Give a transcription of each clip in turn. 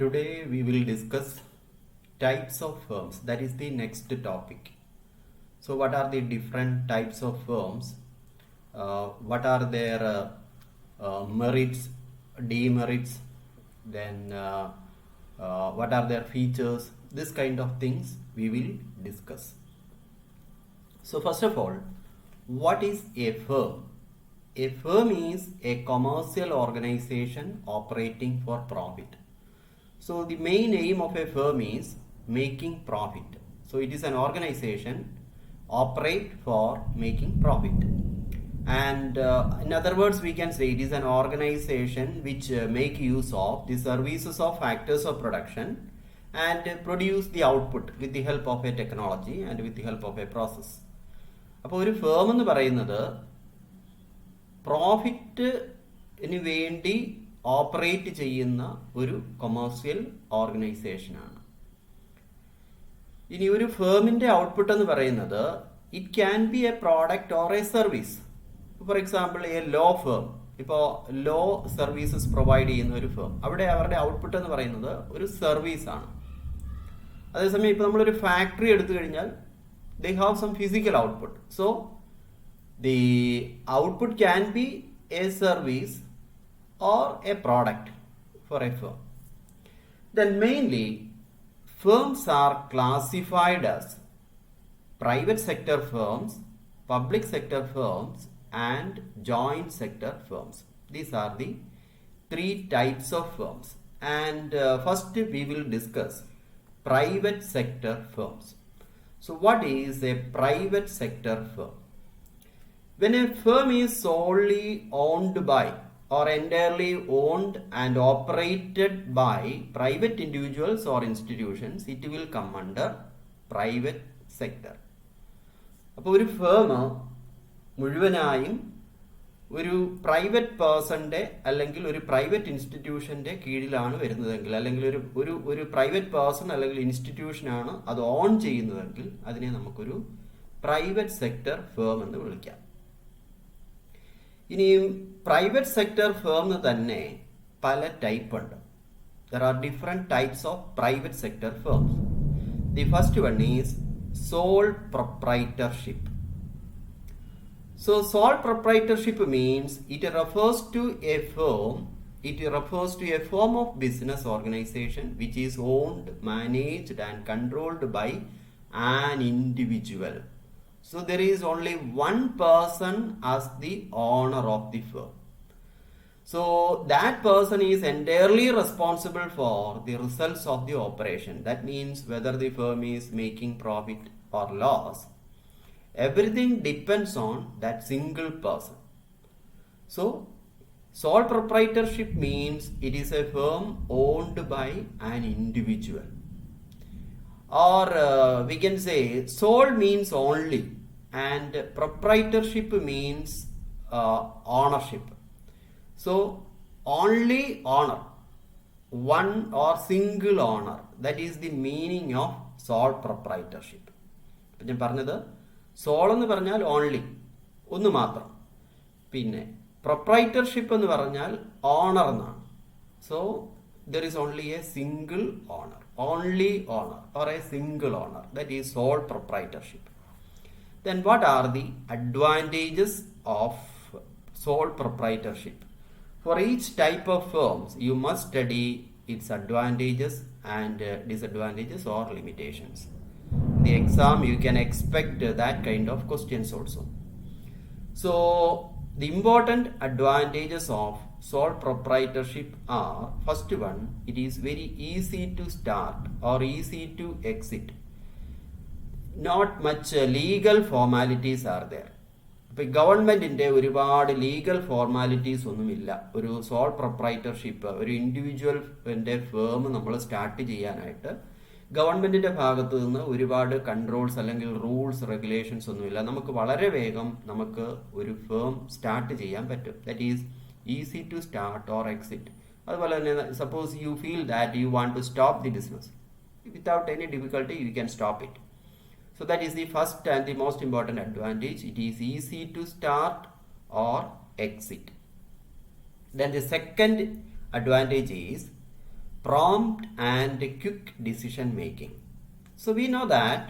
Today we will discuss types of firms. That is the next topic. So what are the different types of firms? What are their merits, demerits, then what are their features? This kind of things we will discuss. So first of all, what is a firm? A firm is a commercial organization operating for profit. So the main aim of a firm is making profit. So it is an organization operate for making profit. And in other words, we can say it is an organization which make use of the services of factors of production and produce the output with the help of a technology and with the help of a process. അപ്പോൾ ഒരു firm എന്ന് പറയുന്നത് പ്രോഫിറ്റിന് വേണ്ടി operate ചെയ്യുന്ന ഒരു commercial ഓർഗനൈസേഷനാണ്. ഇനി ഒരു ഫേമിൻ്റെ output എന്ന് പറയുന്നത് it can be a product or a service. For example a law firm, ഇപ്പോൾ ലോ സർവീസസ് പ്രൊവൈഡ് ചെയ്യുന്ന ഒരു ഫേം, അവിടെ അവരുടെ ഔട്ട്പുട്ട് എന്ന് പറയുന്നത് ഒരു സർവീസാണ്. അതേസമയം ഇപ്പോൾ നമ്മളൊരു ഫാക്ടറി എടുത്തു കഴിഞ്ഞാൽ they have some physical output. So the output can be a service or a product for a firm. Then mainly firms are classified as private sector firms, public sector firms and joint sector firms. These are the three types of firms. And first we will discuss private sector firms. So what is a private sector firm? When a firm is solely owned by or entirely owned and operated by private individuals or institutions, it will come under private sector. അപ്പോൾ ഒരു firm മുഴുവനായും ഒരു private പേഴ്സന്റെ അല്ലെങ്കിൽ ഒരു private ഇൻസ്റ്റിറ്റ്യൂഷന്റെ കീഴിലാണ് വരുന്നതെങ്കിൽ, അല്ലെങ്കിൽ ഒരു പ്രൈവറ്റ് പേഴ്സൺ അല്ലെങ്കിൽ ഇൻസ്റ്റിറ്റ്യൂഷനാണ് അത് ഓൺ ചെയ്യുന്നതെങ്കിൽ അതിനെ നമുക്കൊരു പ്രൈവറ്റ് സെക്ടർ ഫേം എന്ന് വിളിക്കാം. ഇനി പ്രൈവറ്റ് സെക്ടർ ഫേം തന്നെ പല ടൈപ്പ് ഉണ്ട്. There are different types of private sector firms. The first one is sole proprietorship. So sole proprietorship means it refers to a form of business organization which is owned, managed and controlled by an individual. So there is only one person as the owner of the firm. So that person is entirely responsible for the results of the operation. That means whether the firm is making profit or loss, everything depends on that single person. So sole proprietorship means it is a firm owned by an individual. Or we can say sole means only and proprietorship means ownership. So only owner, one or single owner, that is the meaning of sole proprietorship. ഞാൻ പറഞ്ഞത് soul എന്ന് പറഞ്ഞാൽ only, ഒന്ന് മാത്രം. പിന്നെ proprietorship എന്ന് പറഞ്ഞാൽ owner എന്നാണ്. So there is only a single owner, only owner or a single owner, that is sole proprietorship. Then what are the advantages of sole proprietorship? For each type of firms you must study its advantages and disadvantages or limitations. The exam you can expect that kind of questions also. So the important advantages of sole proprietorship are, first one, it is very easy to start or easy to exit. Not much legal formalities are there. ഇപ്പോൾ ഗവൺമെന്റിന്റെ ഒരുപാട് legal formalities ഒന്നുമില്ല. ഒരു soul proprietorship, ഒരു ഇൻഡിവിജ്വലിന്റെ firm നമ്മൾ start ചെയ്യാനായിട്ട് ഗവൺമെന്റിന്റെ ഭാഗത്തു നിന്ന് ഒരുപാട് കൺട്രോൾസ് അല്ലെങ്കിൽ റൂൾസ് റെഗുലേഷൻസ് ഒന്നുമില്ല. നമുക്ക് വളരെ വേഗം നമുക്ക് ഒരു ഫേം സ്റ്റാർട്ട് ചെയ്യാൻ പറ്റും. That is easy to start or exit. അതുപോലെ തന്നെ suppose you feel that you want to stop the business, without any difficulty you can stop it. So that is the first and the most important advantage. It is easy to start or exit. Then the second advantage is prompt and quick decision making. So we know that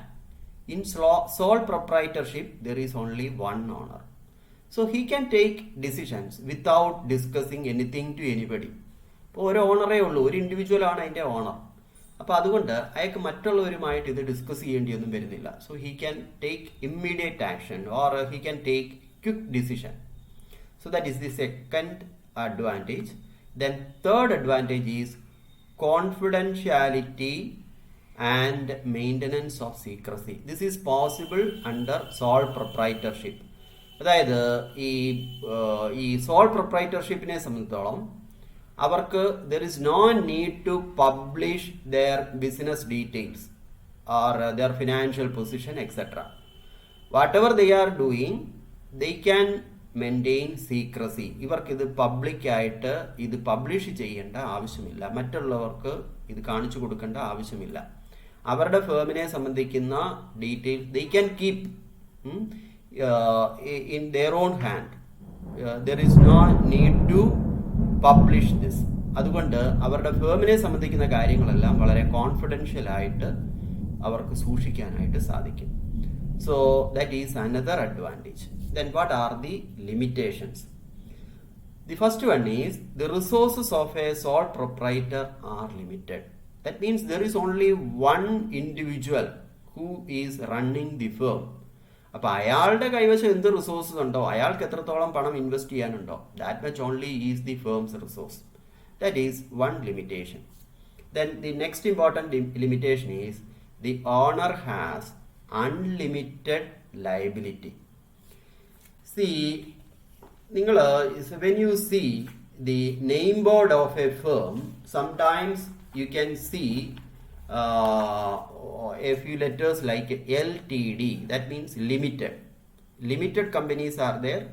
in sole proprietorship there is only one owner. So he can take decisions without discussing anything to anybody. ഇപ്പോൾ ഒരു ഓണറേ ഉള്ളൂ, ഒരു ഇൻഡിവിജ്വലാണ് അതിൻ്റെ owner. അപ്പോൾ അതുകൊണ്ട് അയാൾക്ക് മറ്റുള്ളവരുമായിട്ട് ഇത് ഡിസ്കസ് ചെയ്യേണ്ടിയൊന്നും വരുന്നില്ല. So he can take immediate action or he can take quick decision. So that is the second advantage. Then third advantage is confidentiality and maintenance of secrecy. This is possible under sole proprietorship. അതായത് ഈ soul പ്രൊപ്രൈറ്റർഷിപ്പിനെ സംബന്ധിച്ചിടത്തോളം അവർക്ക് there is no need to publish their business details or their financial position etc. Whatever they are doing, they can maintain secrecy. ഇവർക്കിത് പബ്ലിക്കായിട്ട് ഇത് publish ചെയ്യേണ്ട ആവശ്യമില്ല, മറ്റുള്ളവർക്ക് ഇത് കാണിച്ചു കൊടുക്കേണ്ട ആവശ്യമില്ല. അവരുടെ ഫേമിനെ സംബന്ധിക്കുന്ന details they can keep in their own hand. There is no need to publish this. അതുകൊണ്ട് അവരുടെ ഫേമിനെ സംബന്ധിക്കുന്ന കാര്യങ്ങളെല്ലാം വളരെ കോൺഫിഡൻഷ്യൽ ആയിട്ട് അവർക്ക് സൂക്ഷിക്കാനായിട്ട് സാധിക്കും. So that is another advantage. Then what are the limitations? The first one is the resources of a sole proprietor are limited. That means there is only one individual who is running the firm. അപ്പോൾ അയാളുടെ കൈവശം എന്ത് resources ഉണ്ടോ, അയാൾക്ക് എത്രത്തോളം പണം invest ചെയ്യാനുണ്ടോ, that much only is the firm's resource. That is one limitation. Then the next important limitation is the owner has unlimited liability. See, when you see the name board of a firm, sometimes you can see a few letters like LTD. That means limited. Limited companies are there.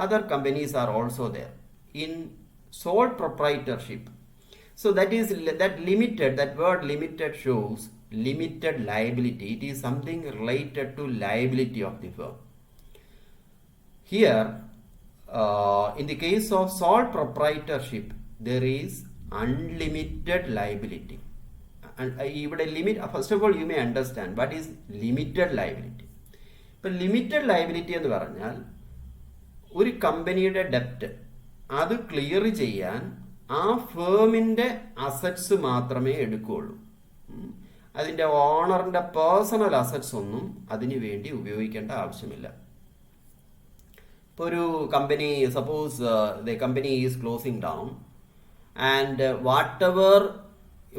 Other companies are also there. In sole proprietorship, so that is that limited. That word limited shows limited liability. It is something related to liability of the firm. Here, in the case of sole proprietorship, there is unlimited liability. And ഇവിടെ limit, first of all, you may understand what is limited liability. ഇപ്പം limited liability എന്ന് പറഞ്ഞാൽ ഒരു കമ്പനിയുടെ ഡെപ്റ്റ് അത് clear ചെയ്യാൻ ആ ഫേമിൻ്റെ assets മാത്രമേ എടുക്കുകയുള്ളൂ. അതിൻ്റെ ഓണറിൻ്റെ പേഴ്സണൽ അസറ്റ്സ് ഒന്നും അതിനു വേണ്ടി ഉപയോഗിക്കേണ്ട ആവശ്യമില്ല. ഇപ്പോൾ ഒരു company, suppose the company is closing down and whatever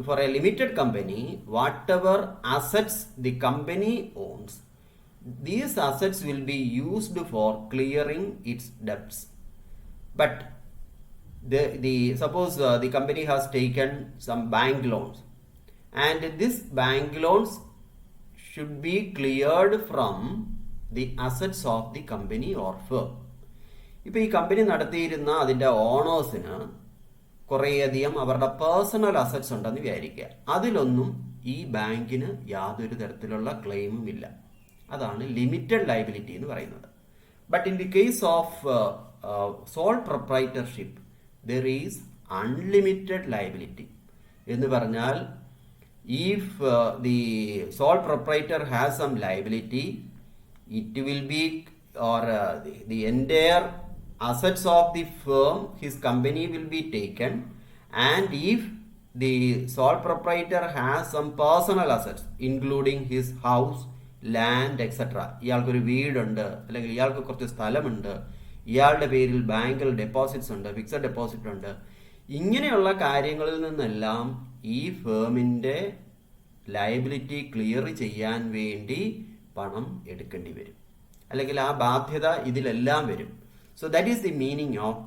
for a limited company, whatever assets the company owns, these assets will be used for clearing its debts. But suppose the company has taken some bank loans, and this bank loans should be cleared from the assets of the company or firm. ഇപ്പോൾ ഈ company നടത്തിയിരുന്ന അതിൻ്റെ ഓണേഴ്സിന് കുറേയധികം അവരുടെ personal assets ഉണ്ടെന്ന് വിചാരിക്കുക. അതിലൊന്നും ഈ ബാങ്കിന് യാതൊരു തരത്തിലുള്ള ക്ലെയിമും ഇല്ല. അതാണ് ലിമിറ്റഡ് ലയബിലിറ്റി എന്ന് പറയുന്നത്. But in the case of sole proprietorship there is unlimited liability എന്ന് പറഞ്ഞാൽ, if the sole proprietor has some liability, it will be, or the entire assets of the firm, his company will be taken. And if the sole proprietor has some personal assets including his house, land etcetera, ഇയാൾക്കൊരു വീടുണ്ട്, അല്ലെങ്കിൽ ഇയാൾക്ക് കുറച്ച് സ്ഥലമുണ്ട്, ഇയാളുടെ പേരിൽ ബാങ്കിൽ deposits ഉണ്ട്, ഫിക്സഡ് ഡെപ്പോസിറ്റ് ഉണ്ട്, ഇങ്ങനെയുള്ള കാര്യങ്ങളിൽ നിന്നെല്ലാം ഈ ഫേമിൻ്റെ ലയബിലിറ്റി ക്ലിയർ ചെയ്യാൻ വേണ്ടി പണം എടുക്കേണ്ടി വരും, അല്ലെങ്കിൽ ആ ബാധ്യത ഇതിലെല്ലാം വരും. So that is the meaning of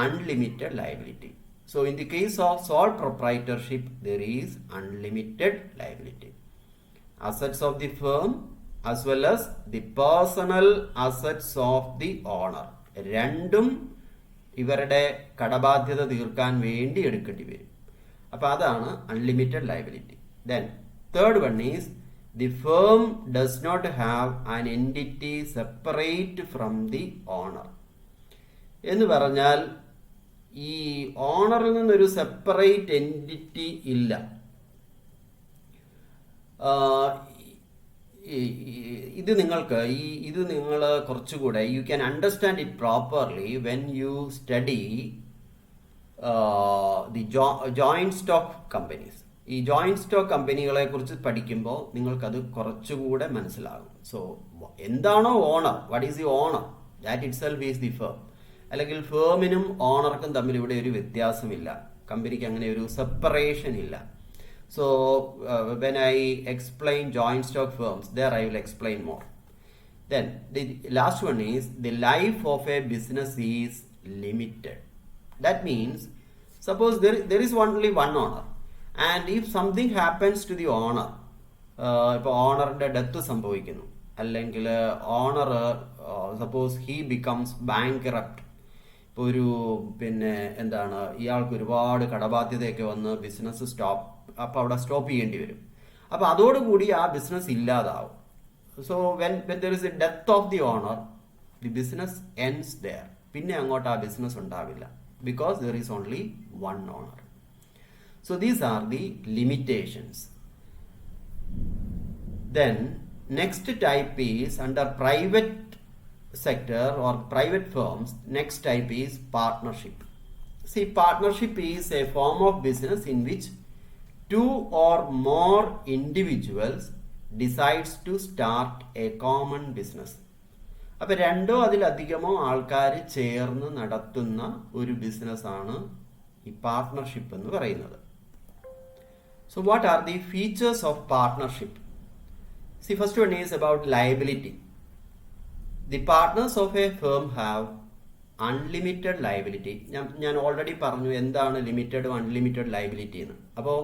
unlimited liability. So in the case of sole proprietorship there is unlimited liability. Assets of the firm as well as the personal assets of the owner, രണ്ടും ഇവരുടെ കടബാധ്യത തീർക്കാൻ വേണ്ടി എടുക്കേണ്ടി വരും. അപ്പോൾ അതാണ് unlimited liability. Then third one is the firm does not have an entity separate from the owner. എന്ന് പറഞ്ഞാൽ ഈ ഓണറിൽ നിന്നൊരു സെപ്പറേറ്റ് എൻറ്റിറ്റി ഇല്ല. ഇത് നിങ്ങൾ കുറച്ചുകൂടെ you can understand it properly when you study the joint stock companies. ഈ joint stock കമ്പനികളെ കുറിച്ച് പഠിക്കുമ്പോൾ നിങ്ങൾക്കത് കുറച്ചുകൂടെ മനസ്സിലാകും. സോ എന്താണോ owner, what is the owner, that itself is the firm. അല്ലെങ്കിൽ ഫേമിനും ഓണർക്കും തമ്മിൽ ഇവിടെ ഒരു വ്യത്യാസമില്ല. കമ്പനിക്ക് അങ്ങനെ ഒരു സെപ്പറേഷൻ ഇല്ല. So when I explain joint stock firms, there I will explain more. Then the last one is the life of a business is limited. That means suppose there is only one owner, and if something happens to the owner, ഇപ്പോൾ ഓണറിൻ്റെ death സംഭവിക്കുന്നു, അല്ലെങ്കിൽ owner suppose he becomes ബാങ്ക്റപ്റ്റ്. ഇപ്പോൾ ഒരു ഇയാൾക്ക് ഒരുപാട് കടബാധ്യതയൊക്കെ വന്ന് business അപ്പോൾ അവിടെ സ്റ്റോപ്പ് ചെയ്യേണ്ടി വരും. അപ്പോൾ അതോടുകൂടി ആ ബിസിനസ് ഇല്ലാതാവും. So when there is a death of the owner, the business ends there. പിന്നെ അങ്ങോട്ട് ആ ബിസിനസ് ഉണ്ടാവില്ല, because there is only one owner. So these are the limitations. Then next type is under private sector or private firms, next type is partnership. See, partnership is a form of business in which two or more individuals decides to start a common business. അപ്പോൾ രണ്ടോ അതിലധികമോ ആൾക്കാർ ചേർന്ന് നടത്തുന്ന ഒരു ബിസിനസ്സാണ് ഈ partnership എന്ന് പറയുന്നത്. So what are the features of partnership? See, first one is about liability. The partners of a firm have unlimited liability. ഞാൻ ഓൾറെഡി പറഞ്ഞു എന്താണ് ലിമിറ്റഡും അൺലിമിറ്റഡ് ലയബിലിറ്റി എന്ന്. അപ്പോൾ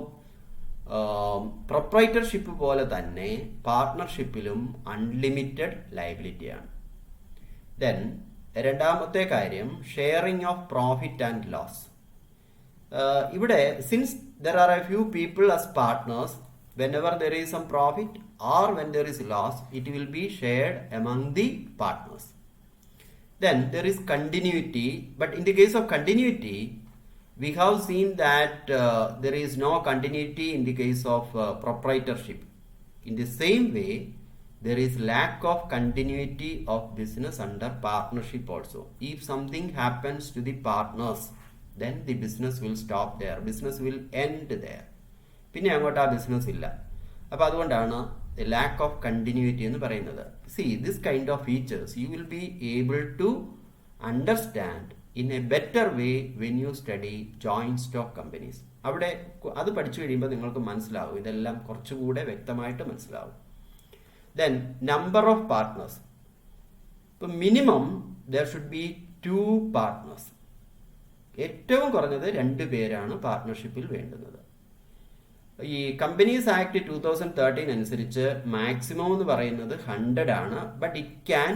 പ്രൊപ്രൈറ്റർഷിപ്പ് പോലെ തന്നെ പാർട്ട്ണർഷിപ്പിലും അൺലിമിറ്റഡ് ലയബിലിറ്റിയാണ്. ദെൻ രണ്ടാമത്തെ കാര്യം sharing of profit and loss. ഇവിടെ since there are a few people as partners, whenever there is some profit or when there is loss, it will be shared among the partners. Then there is continuity, but in the case of continuity, we have seen that there is no continuity in the case of proprietorship. In the same way, there is lack of continuity of business under partnership also. If something happens to the partners, then the business will stop there, business will end there. പിന്നെ അങ്ങോട്ട് ആ business ഇല്ല. അപ്പോൾ അതുകൊണ്ടാണ് lack of continuity എന്ന് പറയുന്നത്. See this kind of features you will be able to understand in a better way when you study joint stock companies. അവിടെ അത് പഠിച്ചു കഴിയുമ്പോൾ നിങ്ങൾക്ക് മനസ്സിലാവും, ഇതെല്ലാം കുറച്ചുകൂടെ വ്യക്തമായിട്ട് മനസ്സിലാവും. Then number of partners. ഇപ്പം minimum there should be 2 partners. ഏറ്റവും കുറഞ്ഞത് 2 പേരാണ് പാർട്ട്ണർഷിപ്പിൽ വേണ്ടുന്നത്. ഈ കമ്പനീസ് ആക്ട് 2013 അനുസരിച്ച് മാക്സിമം എന്ന് പറയുന്നത് 100 ആണ്. But it can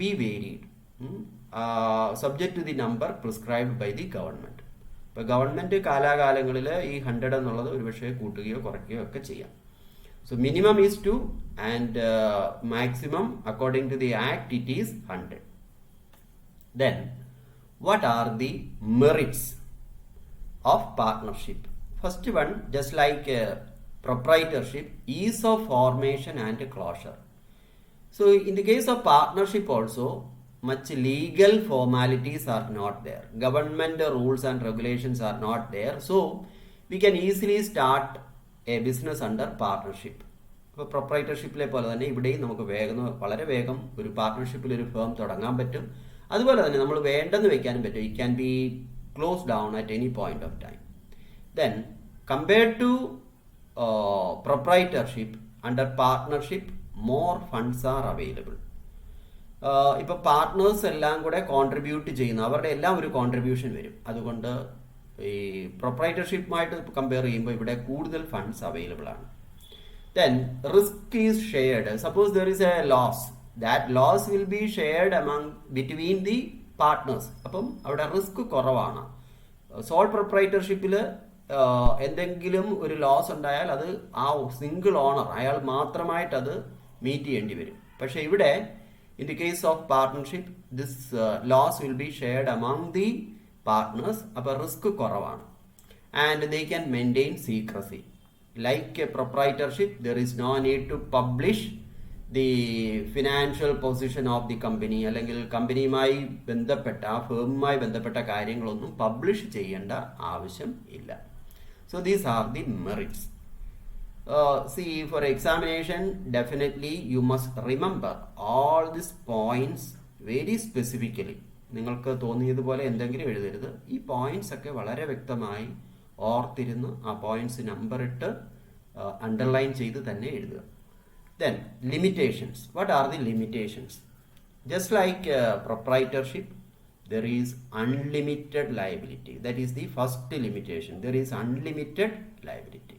be varied subject to the number prescribed by the government. ഇപ്പോൾ ഗവൺമെന്റ് കാലാകാലങ്ങളിൽ ഈ 100 എന്നുള്ളത് ഒരുപക്ഷെ കൂട്ടുകയോ കുറയ്ക്കുകയോ ഒക്കെ ചെയ്യാം. So minimum is 2 and maximum according to the act it is 100. Then what are the merits of partnership? First one, just like proprietorship, ease of formation and closure. So in the case of partnership also, much legal formalities are not there. Government rules and regulations are not there. So we can easily start a business under partnership. ഇപ്പോൾ പ്രൊപ്രൈറ്റർഷിപ്പിലെ പോലെ തന്നെ ഇവിടെയും നമുക്ക് വളരെ വേഗം ഒരു പാർട്ട്ണർഷിപ്പിൽ ഒരു firm തുടങ്ങാൻ പറ്റും. അതുപോലെ തന്നെ നമ്മൾ വേണ്ടെന്ന് വെക്കാനും പറ്റും. It can B close down at any point of time. Then compared to proprietorship, under partnership more funds are available. ഇപ്പോൾ പാർട്ട്നേഴ്സ് എല്ലാം കൂടെ കോൺട്രിബ്യൂട്ട് ചെയ്യുന്ന അവരുടെ എല്ലാം ഒരു കോൺട്രിബ്യൂഷൻ വരും. അതുകൊണ്ട് ഈ പ്രൊപ്രൈറ്റർഷിപ്പുമായിട്ട് കമ്പയർ ചെയ്യുമ്പോൾ ഇവിടെ കൂടുതൽ ഫണ്ട്സ് അവൈലബിൾ ആണ്. Then risk is shared. Suppose there is a loss, that loss will be shared between the partners. അപ്പം അവിടെ റിസ്ക് കുറവാണ്. സോൾ പ്രൊപ്രൈറ്റർഷിപ്പിൽ എന്തെങ്കിലും ഒരു ലോസ് ഉണ്ടായാൽ അത് ആ സിംഗിൾ ഓണർ അയാൾ മാത്രമായിട്ട് അത് മീറ്റ് ചെയ്യേണ്ടി വരും. പക്ഷെ ഇവിടെ in the case of partnership this loss will be shared among the partners. അപ്പോൾ റിസ്ക് കുറവാണ്. And they can maintain secrecy. Like a proprietorship, there is no need to publish the financial position of the company, അല്ലെങ്കിൽ കമ്പനിയുമായി ബന്ധപ്പെട്ട ആ ഫേമുമായി ബന്ധപ്പെട്ട കാര്യങ്ങളൊന്നും publish ചെയ്യേണ്ട ആവശ്യം ഇല്ല. So these are the merits. See, for examination, definitely you must remember all these points very specifically. നിങ്ങൾക്ക് തോന്നിയതുപോലെ എന്തെങ്കിലും എഴുതരുത്. ഈ പോയിന്റ്സ് ഒക്കെ വളരെ വ്യക്തമായി ഓർത്തിരുന്ന് ആ പോയിന്റ്സ് നമ്പർ ഇട്ട് അണ്ടർലൈൻ ചെയ്ത് തന്നെ എഴുതുക. Then limitations. What are the limitations? Just like proprietorship, there is unlimited liability. That is the first limitation. There is unlimited liability.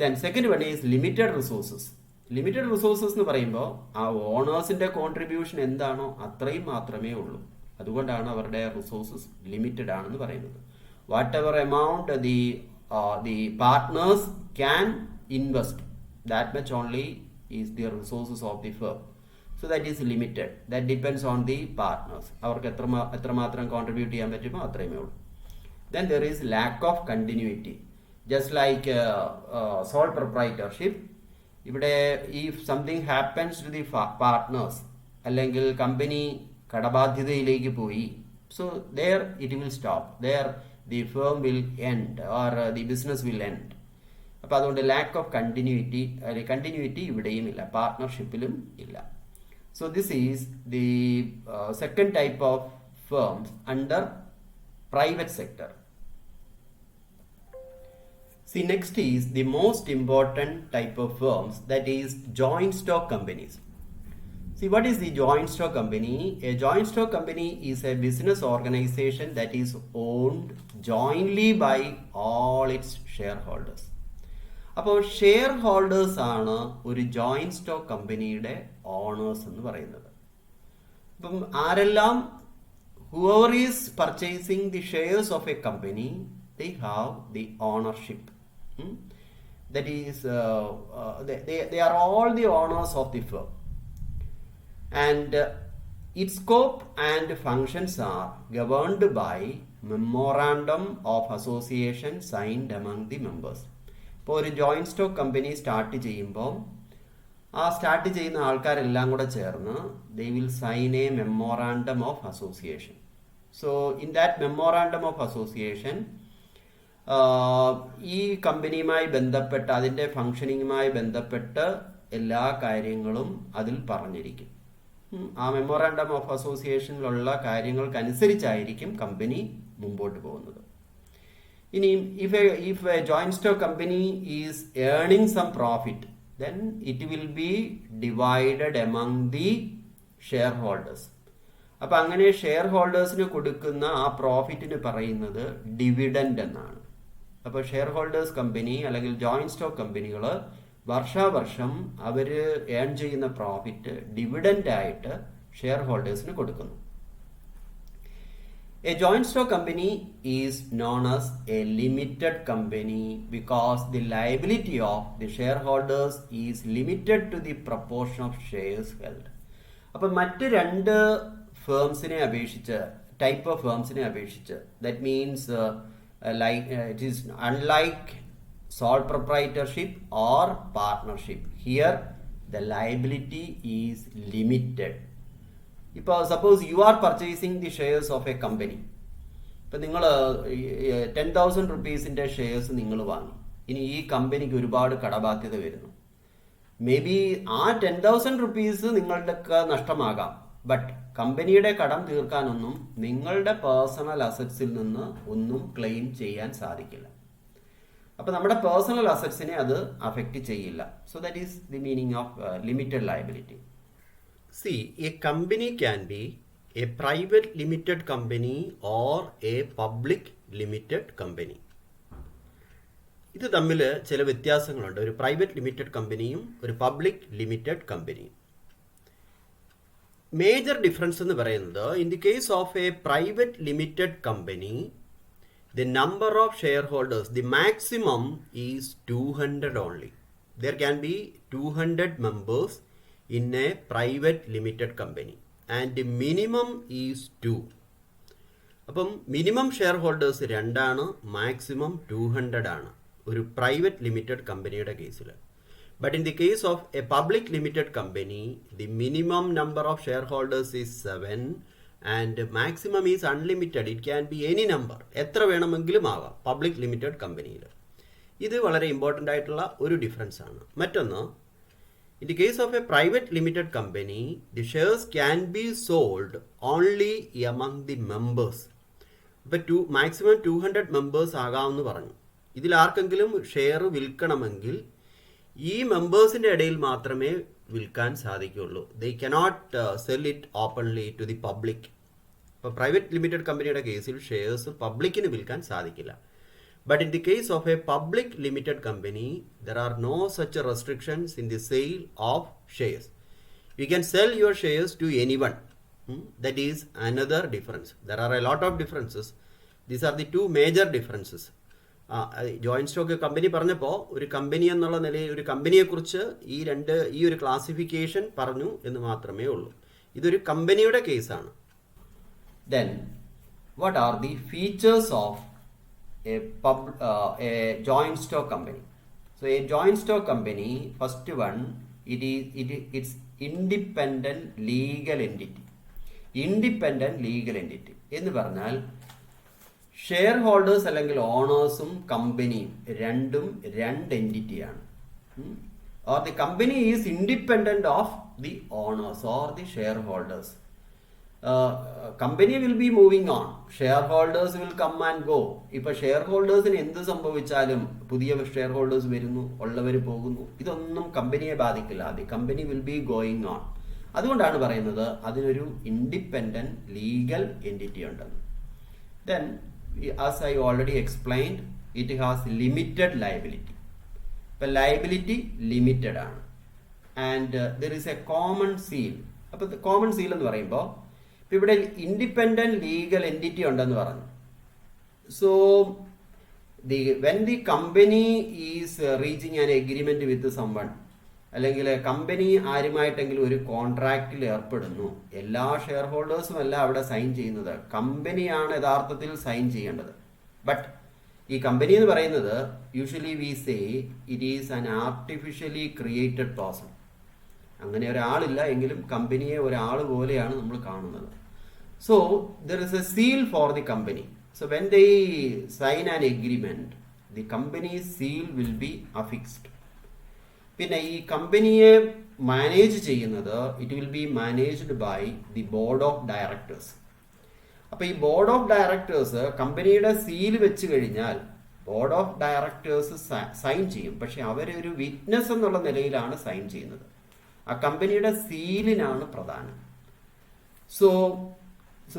Then second one is limited resources. Limited resources എന്ന് പറയുമ്പോൾ ആ ഓണേഴ്സിന്റെ contribution എന്താണോ അത്രയും മാത്രമേ ഉള്ളൂ. അതുകൊണ്ടാണ് അവരുടെ resources limited ആണെന്ന് പറയുന്നത്. Whatever amount the partners can invest, that much only is the resources of the firm. So that is limited. That depends on the partners. അവർക്ക് എത്രമാത്രം കോൺട്രിബ്യൂട്ട് ചെയ്യാൻ പറ്റുമോ അത്രയുമേ ഉള്ളൂ. Then there is lack of continuity. Just like sole proprietorship, ഇവിടെ if something happens to the partners, അല്ലെങ്കിൽ company കടബാധ്യതയിലേക്ക് പോയി, so there it will stop. There the firm will end or the business will end. അപ്പോൾ അതുകൊണ്ട് lack of continuity ഇവിടെയും ഇല്ല, പാർട്ട്ണർഷിപ്പിലും ഇല്ല. So this is the second type of firms under private sector. See, next is the most important type of firms, that is joint stock companies. See, what is the joint stock company? A joint stock company is a business organization that is owned jointly by all its shareholders. അപ്പോൾ share holders ആണ് ഒരു joint stock കമ്പനിയുടെ owners എന്ന് പറയുന്നത്. അപ്പം ആരെല്ലാം whoever is purchasing the shares of a company, they have the ownership. That is, they are all the owners of the firm. And its scope and functions are governed by memorandum of association signed among the members. ഇപ്പോൾ ഒരു joint stock company start ചെയ്യുമ്പോൾ ആ start ചെയ്യുന്ന ആൾക്കാരെല്ലാം കൂടെ ചേർന്ന് they will sign a memorandum of association. So in that memorandum of association ഈ കമ്പനിയുമായി ബന്ധപ്പെട്ട് അതിൻ്റെ ഫങ്ഷനിങ്ങുമായി ബന്ധപ്പെട്ട് എല്ലാ കാര്യങ്ങളും അതിൽ പറഞ്ഞിരിക്കും. ആ മെമ്മോറാണ്ടം ഓഫ് അസോസിയേഷനിലുള്ള കാര്യങ്ങൾക്കനുസരിച്ചായിരിക്കും കമ്പനി മുമ്പോട്ട് പോകുന്നത്. ഇനി if a joint stock company is earning some profit, then it will be divided among the shareholders. അപ്പം അങ്ങനെ ഷെയർ ഹോൾഡേഴ്സിന് കൊടുക്കുന്ന ആ പ്രോഫിറ്റിന് പറയുന്നത് ഡിവിഡൻഡ് എന്നാണ്. അപ്പോൾ ഷെയർ ഹോൾഡേഴ്സ് കമ്പനി അല്ലെങ്കിൽ ജോയിന്റ് സ്റ്റോക്ക് കമ്പനികൾ വർഷാവർഷം അവർ ഏൺ ചെയ്യുന്ന പ്രോഫിറ്റ് ഡിവിഡൻഡ് ആയിട്ട് ഷെയർ ഹോൾഡേഴ്സിന് കൊടുക്കുന്നു. A joint stock company is known as a limited company because the liability of the shareholders is limited to the proportion of shares held. അപ്പം മറ്റ് രണ്ട് ഫേംസിനെ അപേക്ഷിച്ച്, ടൈപ്പ് ഓഫ് ഫേംസിനെ അപേക്ഷിച്ച്, that means it is unlike sole proprietorship or partnership. Here the liability is limited. ഇപ്പോൾ suppose you are purchasing the shares of A company. ഇപ്പം നിങ്ങൾ 10,000 rupees shares നിങ്ങൾ വാങ്ങി. ഇനി ഈ കമ്പനിക്ക് ഒരുപാട് കടബാധ്യത വരുന്നു. മേ ബി ആ 10,000 rupees നിങ്ങളുടെ നഷ്ടമാകാം. ബട്ട് കമ്പനിയുടെ കടം തീർക്കാനൊന്നും നിങ്ങളുടെ പേഴ്സണൽ അസറ്റ്സിൽ നിന്ന് ഒന്നും ക്ലെയിം ചെയ്യാൻ സാധിക്കില്ല. അപ്പം നമ്മുടെ പേഴ്സണൽ അസറ്റ്സിനെ അത് അഫക്റ്റ് ചെയ്യില്ല. So that is the meaning of limited liability. See, a company can be a private limited company or a public limited company. ഇത് തമ്മിൽ ചില വ്യത്യാസങ്ങളുണ്ട്. ഒരു പ്രൈവറ്റ് ലിമിറ്റഡ് കമ്പനിയും ഒരു പബ്ലിക് ലിമിറ്റഡ് കമ്പനിയും. മേജർ ഡിഫറൻസ് എന്ന് പറയുന്നത്, in the case of A private limited company, the number of share holders, the maximum is 200 only. There can be 200 members in a private limited company and the minimum is 2. അപ്പം minimum share holders 2 maximum 200 ആണ് ഒരു private limited കമ്പനിയുടെ കേസിൽ. But in the case of A public limited company the minimum number of share holders is 7 and maximum is unlimited. It can B any number, എത്ര വേണമെങ്കിലും ആവാം public limited കമ്പനിയിൽ. ഇത് വളരെ ഇമ്പോർട്ടൻ്റ് ആയിട്ടുള്ള ഒരു ഡിഫറൻസ് ആണ്. മറ്റൊന്ന്, in the case of a private limited company, the shares can be sold only among the members. ഇപ്പോൾ മാക്സിമം 200 മെമ്പേഴ്സ് ആകാമെന്ന് പറഞ്ഞു. ഇതിൽ ആർക്കെങ്കിലും ഷെയർ വിൽക്കണമെങ്കിൽ ഈ മെമ്പേഴ്സിൻ്റെ ഇടയിൽ മാത്രമേ വിൽക്കാൻ സാധിക്കുകയുള്ളൂ. They cannot sell it openly to the public. ഇപ്പോൾ പ്രൈവറ്റ് ലിമിറ്റഡ് കമ്പനിയുടെ കേസിൽ ഷെയർസ് പബ്ലിക്കിന് വിൽക്കാൻ സാധിക്കില്ല. But in the case of a public limited company, there are no such restrictions in the sale of shares. You can sell your shares to anyone. That is another difference. There are a lot of differences. These are the two major differences. Joint stock company പറഞ്ഞപ്പോൾ ഒരു company എന്നുള്ള നിലയിൽ ഒരു കമ്പനിയെക്കുറിച്ച് ഈ ഒരു classification പറഞ്ഞു എന്ന് മാത്രമേ ഉള്ളൂ. ഇതൊരു കമ്പനിയുടെ കേസാണ്. Then, what are the features of a joint stock company? So a joint stock company, first one, it's independent legal entity. Independent legal entity എന്ന് പറഞ്ഞാൽ ഷെയർ ഹോൾഡേഴ്സ് അല്ലെങ്കിൽ ഓണേഴ്സും കമ്പനിയും രണ്ട് എൻറ്റിറ്റിയാണ്. Or the company is independent of the owners or the shareholders. Company will be moving on, shareholders will come and go. ഇപ്പൊ ഷെയർ ഹോൾഡേഴ്സിന് എന്ത് സംഭവിച്ചാലും പുതിയ ഷെയർ ഹോൾഡേഴ്സ് വരുന്നു, ഉള്ളവർ പോകുന്നു, ഇതൊന്നും കമ്പനിയെ ബാധിക്കില്ല. The company will be going on. അതുകൊണ്ടാണ് പറയുന്നത് അതിനൊരു ഇൻഡിപെൻഡന്റ് ലീഗൽ എൻറ്റിറ്റി ഉണ്ടെന്ന്. Then as I already explained, it has limited liability. ഇപ്പൊ ലയബിലിറ്റി ലിമിറ്റഡ് ആണ്. And there is A common seal. അപ്പൊ കോമൺ സീൽ എന്ന് പറയുമ്പോൾ ഇവിടെ ഇൻഡിപെൻഡന്റ് ലീഗൽ എൻറ്റിറ്റി ഉണ്ടെന്ന് പറഞ്ഞു. So when the company is reaching an agreement with someone, അല്ലെങ്കിൽ company ആരുമായിട്ടെങ്കിലും ഒരു കോൺട്രാക്റ്റിൽ ഏർപ്പെടുന്നു, എല്ലാ ഷെയർ ഹോൾഡേഴ്സും അല്ല അവിടെ സൈൻ ചെയ്യുന്നത്, കമ്പനിയാണ് യഥാർത്ഥത്തിൽ സൈൻ ചെയ്യേണ്ടത്. ബട്ട് ഈ കമ്പനി എന്ന് പറയുന്നത് usually we say it is an artificially created person. അങ്ങനെ ഒരാളില്ല എങ്കിലും കമ്പനിയെ ഒരാൾ പോലെയാണ് നമ്മൾ കാണുന്നത്. So there is a seal for the company. So when they sign an agreement, the company seal will be affixed. പിന്നെ ഈ കമ്പനിയെ മാനേജ് ചെയ്യുന്നത് it will be managed by the board of directors. അപ്പൊ ഈ ബോർഡ് ഓഫ് ഡയറക്ടേഴ്സ് കമ്പനിയുടെ seal വെച്ച് കഴിഞ്ഞാൽ board of directors sign ചെയ്യും. പക്ഷെ അവരൊരു വിറ്റ്നസ് എന്നുള്ള നിലയിലാണ് സൈൻ ചെയ്യുന്നത്. ആ കമ്പനിയുടെ സീലിനാണ് പ്രധാനം. So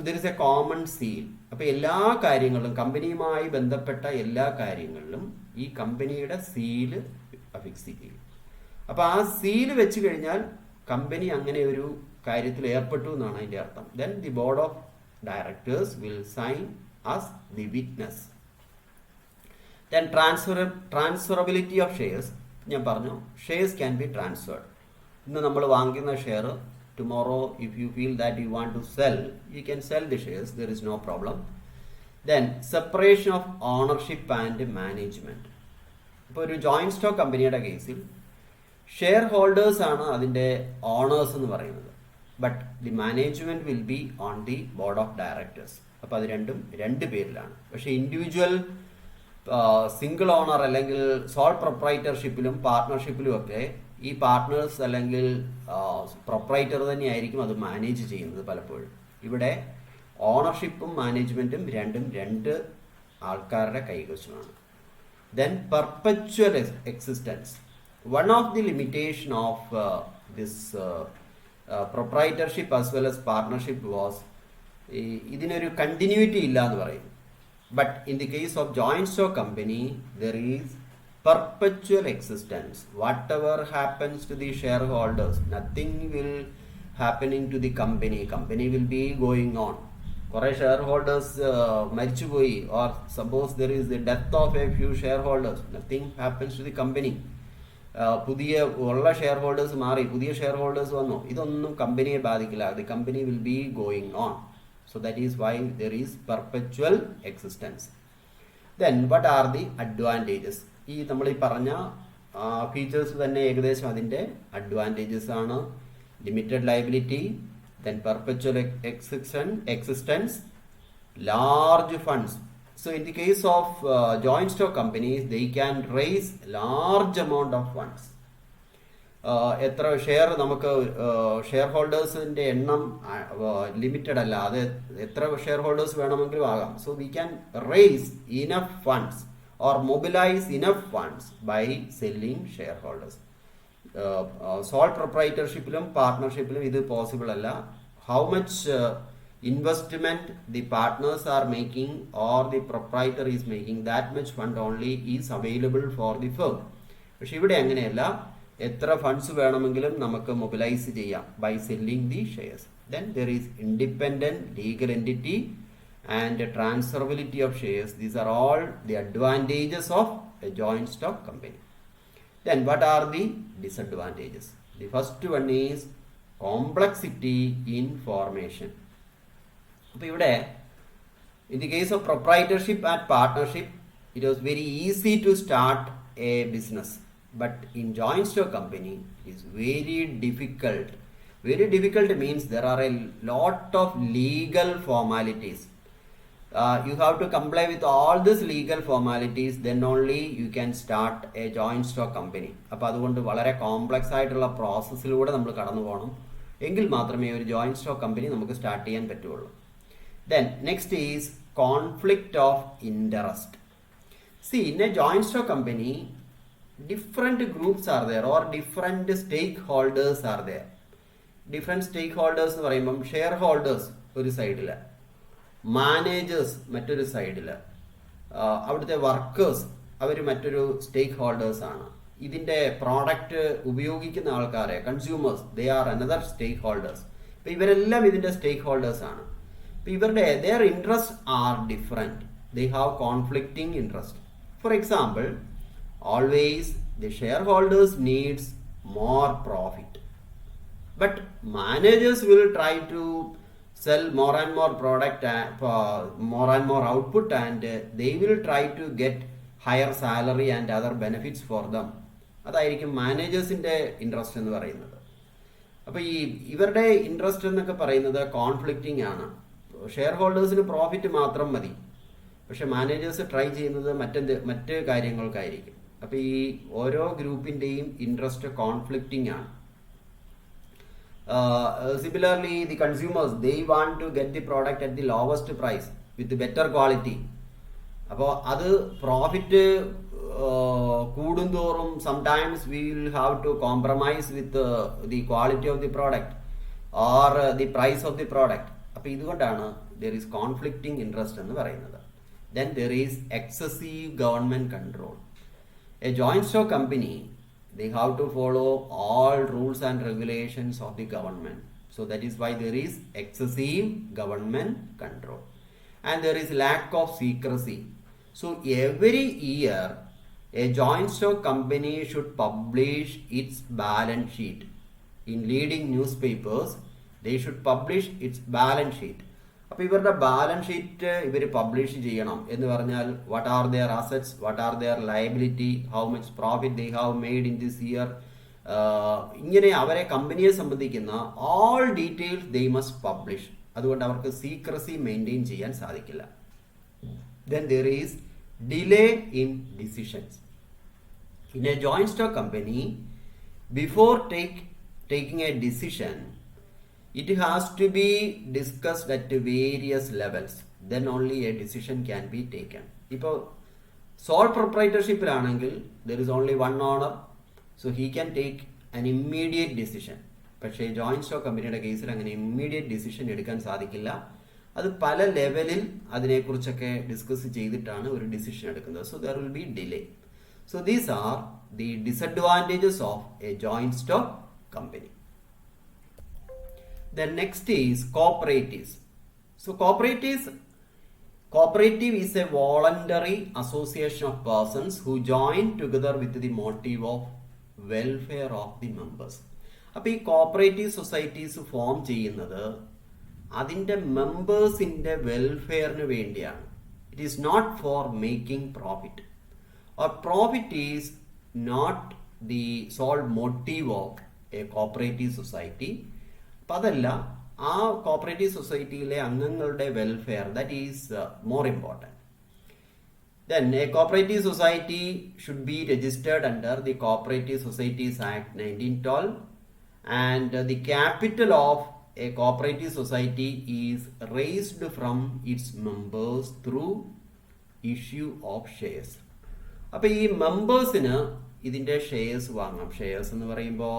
there is A common seal. അപ്പൊ എല്ലാ കാര്യങ്ങളിലും കമ്പനിയുമായി ബന്ധപ്പെട്ട എല്ലാ കാര്യങ്ങളിലും ഈ കമ്പനിയുടെ സീല് അഫിക്സ് ചെയ്യും. അപ്പൊ ആ സീല് വെച്ച് കഴിഞ്ഞാൽ കമ്പനി അങ്ങനെ ഒരു കാര്യത്തിൽ ഏർപ്പെട്ടു എന്നാണ് അതിന്റെ അർത്ഥം. Then the board of directors will sign as the witness. Then transferability of shares. ഞാൻ പറഞ്ഞു ഷെയർസ് ക്യാൻ ബി ട്രാൻസ്ഫേർഡ്. ഇന്ന് നമ്മൾ വാങ്ങുന്ന share tomorrow if you feel that you want to sell, you can sell the shares, there is no problem. Then separation of ownership and management. ഇപ്പോൾ ഒരു joint stock കമ്പനിയുടെ കേസിൽ share holders ആണ് അതിൻ്റെ owners എന്ന് പറയുന്നത്. But the management will be on the board of directors. അപ്പോൾ അത് രണ്ട് പേരിലാണ്. പക്ഷേ ഇൻഡിവിജ്വൽ സിംഗിൾ ഓണർ അല്ലെങ്കിൽ സോൾ പ്രൊപ്രൈറ്റർഷിപ്പിലും പാർട്ട്ണർഷിപ്പിലും ഒക്കെ ഈ പാർട്ട്നേഴ്സ് അല്ലെങ്കിൽ പ്രൊപ്രൈറ്റർ തന്നെയായിരിക്കും അത് മാനേജ് ചെയ്യുന്നത് പലപ്പോഴും. ഇവിടെ ഓണർഷിപ്പും മാനേജ്മെന്റും രണ്ട് ആൾക്കാരുടെ കൈവശമാണ്. Then perpetual existence. One of the limitation of this proprietorship as well as partnership was ഇതിനൊരു കണ്ടിന്യൂറ്റി ഇല്ല എന്ന് പറയും. But in the case of joint stock company there is perpetual existence. Whatever happens to the shareholders, nothing will happening to the company will be going on. Kore shareholders marichupoyi, or suppose there is the death of a few shareholders, nothing happens to the company. പുതിയ ഉള്ള share holders മാറി പുതിയ share holders വന്നു, ഇതൊന്നും കമ്പനിയെ ബാധിക്കില്ല. The company will be going on. So that is why there is perpetual existence. Then what are the advantages? ഈ നമ്മൾ ഈ പറഞ്ഞ ഫീച്ചേഴ്സ് തന്നെ ഏകദേശം അതിൻ്റെ അഡ്വാൻറ്റേജസ് ആണ്. Limited liability, then perpetual existence, large funds. So in the case of joint stock companies, they can raise large amount of funds. എത്ര share നമുക്ക് ഷെയർ ഹോൾഡേഴ്സിൻ്റെ എണ്ണം ലിമിറ്റഡ് അല്ല, അത് എത്ര ഷെയർ ഹോൾഡേഴ്സ് വേണമെങ്കിലും ആകാം. So we can raise enough funds or mobilise enough funds by selling shareholders. Sole പ്രൊപ്രൈറ്റർഷിപ്പിലും പാർട്ട്ണർഷിപ്പിലും ഇത് പോസിബിൾ അല്ല. How much investment the partners are making or the proprietor is making, that much fund only is available for the firm. പക്ഷെ ഇവിടെ അങ്ങനെയല്ല, എത്ര funds വേണമെങ്കിലും നമുക്ക് മൊബിലൈസ് ചെയ്യാം by selling the shares. Then there is independent legal entity and transferability of shares. These are all the advantages of A joint stock company. Then what are the disadvantages? The first one is complexity in formation. അപ്പോൾ ഇവിടെ in the case of proprietorship and partnership, it was very easy to start a business. But in joint stock company, it is very difficult. Very difficult means there are a lot of legal formalities. You have to comply with all these legal formalities, then only you can start a joint stock company. അപ്പോൾ അതുകൊണ്ട് വളരെ complex ആയിട്ടുള്ള പ്രോസസ്സിലൂടെ നമ്മൾ കടന്നു പോകണം, എങ്കിൽ മാത്രമേ ഒരു ജോയിന്റ് സ്റ്റോക്ക് കമ്പനി നമുക്ക് സ്റ്റാർട്ട് ചെയ്യാൻ പറ്റുള്ളൂ. Then next is conflict of interest. See, in a joint stock company, different groups are there or different stakeholders are there. Different stakeholders എന്ന് പറയുമ്പം ഷെയർ ഹോൾഡേഴ്സ് ഒരു സൈഡിൽ, മാനേജേഴ്സ് മറ്റൊരു സൈഡിൽ, അവിടുത്തെ വർക്കേഴ്സ് അവർ മറ്റൊരു സ്റ്റേക്ക് ഹോൾഡേഴ്സ് ആണ്. ഇതിൻ്റെ പ്രോഡക്റ്റ് ഉപയോഗിക്കുന്ന ആൾക്കാരെ consumers, they are another stakeholders. ഇപ്പം ഇവരെല്ലാം ഇതിൻ്റെ സ്റ്റേക്ക് ഹോൾഡേഴ്സ് ആണ്. ഇപ്പം ഇവരുടെ their interests are different. They have conflicting interest. For example, always the shareholders needs more profit, but managers will try to sell more and more product, more and more output, and they will try to get higher salary and other benefits for them. അതായിരിക്കും മാനേജേഴ്സിൻ്റെ interest എന്ന് പറയുന്നത്. അപ്പോൾ ഇവരുടെ interest എന്നൊക്കെ പറയുന്നത് conflicting ആണ്. Share ഹോൾഡേഴ്സിന് profit മാത്രം മതി, പക്ഷെ മാനേജേഴ്സ് ട്രൈ ചെയ്യുന്നത് മറ്റ് കാര്യങ്ങൾക്കായിരിക്കും. അപ്പോൾ ഈ ഓരോ ഗ്രൂപ്പിൻ്റെയും ഇൻട്രസ്റ്റ് കോൺഫ്ലിക്റ്റിംഗ് ആണ്. Similarly, the consumers, they want to get the product at the lowest price with better quality. അപ്പോൾ അത് പ്രോഫിറ്റ് കൂടുന്തോറും sometimes we will have to compromise with the quality of the product or the price of the product. അപ്പോൾ ഇതുകൊണ്ടാണ് there is conflicting interest എന്ന് പറയുന്നത്. Then there is excessive government control. A joint stock company, they have to follow all rules and regulations of the government. So that is why there is excessive government control. And there is lack of secrecy. So every year, a joint stock company should publish its balance sheet. In leading newspapers, they should publish its balance sheet. അപ്പോൾ ഇവരുടെ balance sheet ഇവർ publish ചെയ്യണം എന്ന് പറഞ്ഞാൽ what are their assets, what are their liability, how much profit they have made in this year, ഇങ്ങനെ അവരെ കമ്പനിയെ സംബന്ധിക്കുന്ന all details they must publish. അതുകൊണ്ട് അവർക്ക് സീക്രസി മെയിൻറ്റെയിൻ ചെയ്യാൻ സാധിക്കില്ല. Then there is delay in decisions. In a joint stock company, before taking a decision, it has to be discussed at various levels. Then only a decision can be taken. ഇപ്പോൾ sole proprietorshipലാണെങ്കിൽ there is only one owner, so he can take an immediate decision. പക്ഷേ joint stock കമ്പനിയുടെ കേസിൽ അങ്ങനെ immediate decision എടുക്കാൻ സാധിക്കില്ല. അത് പല ലെവലിൽ അതിനെക്കുറിച്ചൊക്കെ ഡിസ്കസ് ചെയ്തിട്ടാണ് ഒരു ഡിസിഷൻ എടുക്കുന്നത്. So there will B delay. So these are the disadvantages of A joint stock company. The next is cooperatives. So cooperative is a voluntary association of persons who join together with the motive of welfare of the members. അപ്പോൾ ഈ cooperative societies form ചെയ്യുന്നത് അതിൻ്റെ മെമ്പേഴ്സിൻ്റെ വെൽഫെയറിന് വേണ്ടിയാണ്. It is not for making profit, or profit is not the sole motive of a cooperative society. അപ്പം അതല്ല, ആ കോപ്പറേറ്റീവ് സൊസൈറ്റിയിലെ അംഗങ്ങളുടെ welfare, that is more important. Then a cooperative society should be registered under the Cooperative Societies Act 1912, and the capital of a cooperative society is raised from its members through issue of shares. അപ്പോൾ ഈ മെമ്പേഴ്സിന് ഇതിൻ്റെ shares വാങ്ങാം. Shares എന്ന് പറയുമ്പോൾ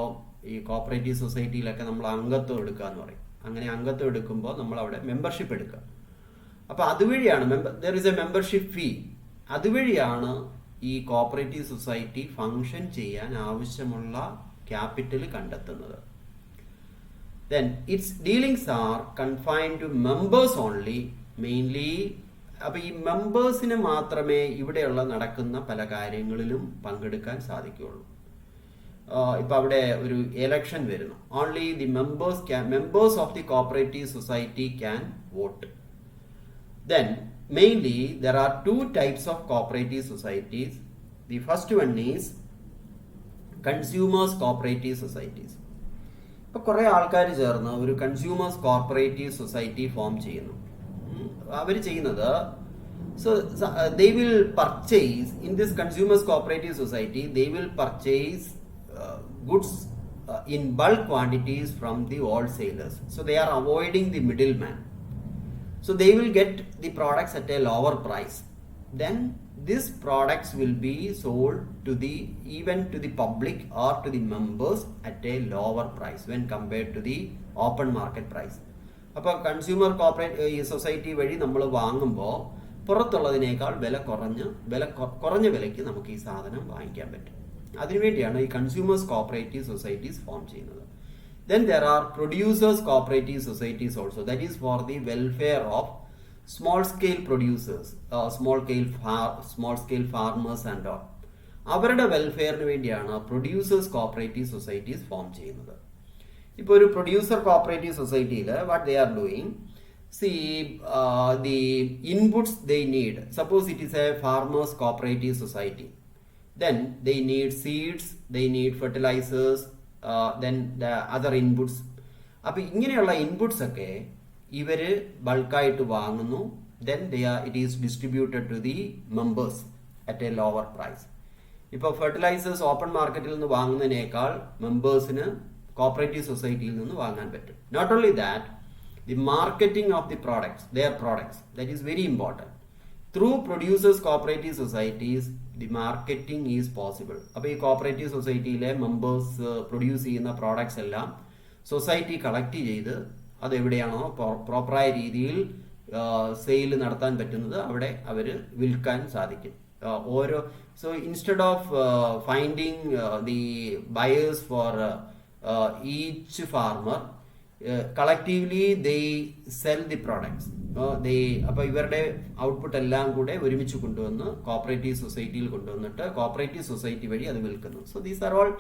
ഈ cooperative സൊസൈറ്റിയിലൊക്കെ നമ്മൾ അംഗത്വം എടുക്കുക എന്ന് പറയും. അങ്ങനെ അംഗത്വം എടുക്കുമ്പോൾ നമ്മൾ അവിടെ മെമ്പർഷിപ്പ് എടുക്കുക. അപ്പോൾ അതുവഴിയാണ് there is a membership fee. അതുവഴിയാണ് ഈ കോപ്പറേറ്റീവ് സൊസൈറ്റി ഫങ്ഷൻ ചെയ്യാൻ ആവശ്യമുള്ള ക്യാപിറ്റൽ കണ്ടെത്തുന്നത്. Then its dealings are confined to members only, mainly. അപ്പോൾ ഈ മെമ്പേഴ്സിന് മാത്രമേ ഇവിടെയുള്ള നടക്കുന്ന പല കാര്യങ്ങളിലും പങ്കെടുക്കാൻ സാധിക്കുകയുള്ളൂ. ഇപ്പം അവിടെ ഒരു എലക്ഷൻ വരുന്നു. Only the members of the cooperative society can vote. Then mainly there are two types of cooperative societies. The first one is consumers cooperative societies. ഇപ്പോൾ കുറേ ആൾക്കാർ ചേർന്ന് ഒരു കൺസ്യൂമേഴ്സ് കോപ്പറേറ്റീവ് സൊസൈറ്റി ഫോം ചെയ്യുന്നു. അവർ ചെയ്യുന്നത്, so they will purchase in this consumers cooperative society, they will purchase goods in bulk quantities from the wholesalers. So they are avoiding the middleman. So they will get the products at a lower price. Then these products will be sold to the public or to the members at a lower price when compared to the open market price. അപ്പോൾ consumer cooperative society വഴി നമ്മൾ വാങ്ങുമ്പോൾ പുറത്തുള്ളതിനേക്കാൾ കുറഞ്ഞ വിലയ്ക്ക് നമുക്ക് ഈ സാധനം വാങ്ങിക്കാൻ പറ്റും. അതിനുവേണ്ടിയാണ് ഈ കൺസ്യൂമേഴ്സ് കോപ്പറേറ്റീവ് സൊസൈറ്റീസ് ഫോം ചെയ്യുന്നത്. Then there are producers cooperative societies also, that is for the welfare of small scale producers, small scale farmers and all. അവരുടെ വെൽഫെയറിന് വേണ്ടിയാണ് പ്രൊഡ്യൂസേഴ്സ് കോപ്പറേറ്റീവ് സൊസൈറ്റീസ് ഫോം ചെയ്യുന്നത്. ഇപ്പോൾ ഒരു പ്രൊഡ്യൂസർ കോപ്പറേറ്റീവ് സൊസൈറ്റിയിൽ what they are doing, the inputs they need, suppose it is a farmers cooperative society, then they need seeds, they need fertilizers, then the other inputs. അപ്പോൾ ഇങ്ങനെയുള്ള inputs ഒക്കെ ഇവർ ബൾക്കായിട്ട് വാങ്ങുന്നു. then it is distributed to the members at a lower price. ഇപ്പോൾ fertilizers open മാർക്കറ്റിൽ നിന്ന് വാങ്ങുന്നതിനേക്കാൾ മെമ്പേഴ്സിന് കോപ്പറേറ്റീവ് സൊസൈറ്റിയിൽ നിന്ന് വാങ്ങാൻ പറ്റും. Not only that, the marketing of the products, their products, that is very important. Through producers cooperative societies, the marketing is possible. അപ്പോൾ ഈ കോപ്പറേറ്റീവ് സൊസൈറ്റിയിലെ മെമ്പേഴ്സ് പ്രൊഡ്യൂസ് ചെയ്യുന്ന പ്രോഡക്ട്സ് എല്ലാം സൊസൈറ്റി കളക്ട് ചെയ്ത് അതെവിടെയാണോ പ്രോപ്പറായ രീതിയിൽ സെയിൽ നടത്താൻ പറ്റുന്നത് അവിടെ അവർ വിൽക്കാൻ സാധിക്കും. So instead of finding the buyers for each farmer, collectively they sell the products. അപ്പോൾ ഇവരുടെ ഔട്ട്പുട്ട് എല്ലാം കൂടെ ഒരുമിച്ച് കൊണ്ടുവന്ന് കോപ്പറേറ്റീവ് സൊസൈറ്റിയിൽ കൊണ്ടുവന്നിട്ട് കോപ്പറേറ്റീവ് സൊസൈറ്റി വഴി അത് വിൽക്കുന്നു. So these are all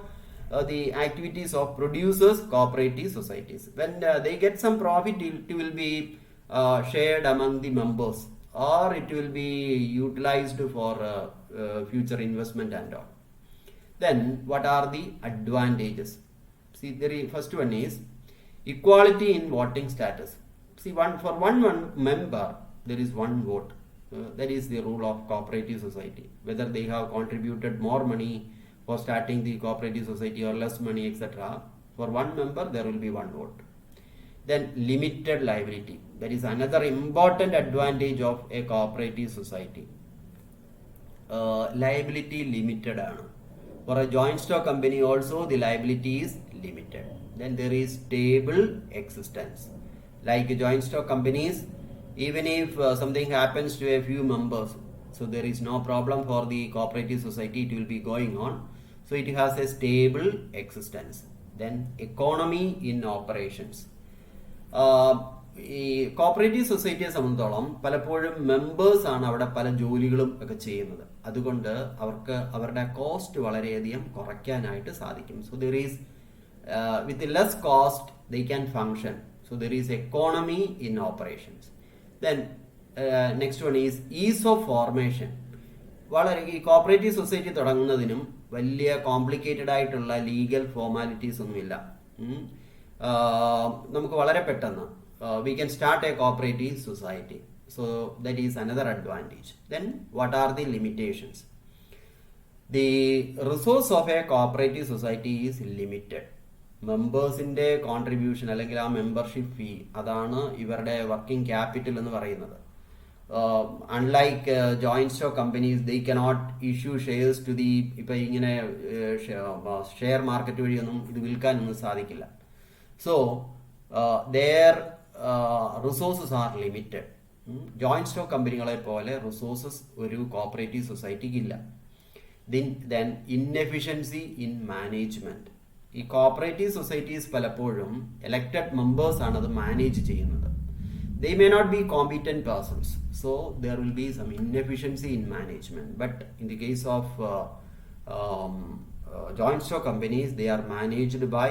the activities of producers cooperative societies. When they get some profit, it will be shared among the members, or it will be utilized for future investment and all. Then what are the advantages? See, the first one is equality in voting status. See, for one member there is one vote. That is the rule of cooperative society. Whether they have contributed more money for starting the cooperative society or less money, etc., for one member there will be one vote. Then limited liability, that is another important advantage of a cooperative society. Liability limited aanu. For a joint stock company also the liability is limited. Then there is stable existence. Like joint stock companies, even if something happens to a few members, so there is no problem for the cooperative society, it will be going on. So it has a stable existence. Then economy in operations. ഈ cooperative സൊസൈറ്റിയെ സംബന്ധിച്ചോളം പലപ്പോഴും members ആണ് അവിടെ പല ജോലികളും ഒക്കെ ചെയ്യുന്നത്. അതുകൊണ്ട് അവർക്ക് അവരുടെ കോസ്റ്റ് വളരെയധികം കുറയ്ക്കാനായിട്ട് സാധിക്കും. So there is with less cost they can function. So there is economy in operations. Then next one is ease of formation. വളരെ ഈ കോപ്പറേറ്റീവ് സൊസൈറ്റി തുടങ്ങുന്നതിനും വലിയ കോംപ്ലിക്കേറ്റഡ് ആയിട്ടുള്ള ലീഗൽ ഫോർമാലിറ്റീസ് ഒന്നുമില്ല. നമുക്ക് വളരെ പെട്ടെന്ന് we can start a cooperative society. So that is another advantage. Then what are the limitations? The resource of a cooperative society is limited. മെമ്പേഴ്സിൻ്റെ contribution അല്ലെങ്കിൽ ആ മെമ്പർഷിപ്പ് ഫീ അതാണ് ഇവരുടെ വർക്കിംഗ് ക്യാപിറ്റൽ എന്ന് പറയുന്നത്. Unlike joint stock companies they cannot issue shares to the, ഇപ്പം ഇങ്ങനെ share market വഴിയൊന്നും ഇത് വിൽക്കാനൊന്നും സാധിക്കില്ല. So their resources are limited. Joint stock കമ്പനികളെ പോലെ റിസോഴ്സസ് ഒരു കോപ്പറേറ്റീവ് സൊസൈറ്റിക്ക് ഇല്ല. Then inefficiency in management. ഈ കോപ്പറേറ്റീവ് സൊസൈറ്റീസ് പലപ്പോഴും എലക്റ്റഡ് മെമ്പേഴ്സ് ആണ് അത് മാനേജ് ചെയ്യുന്നത്. They may not be competent persons, so there will be some inefficiency in management. But in the case of joint stock companies, they are managed by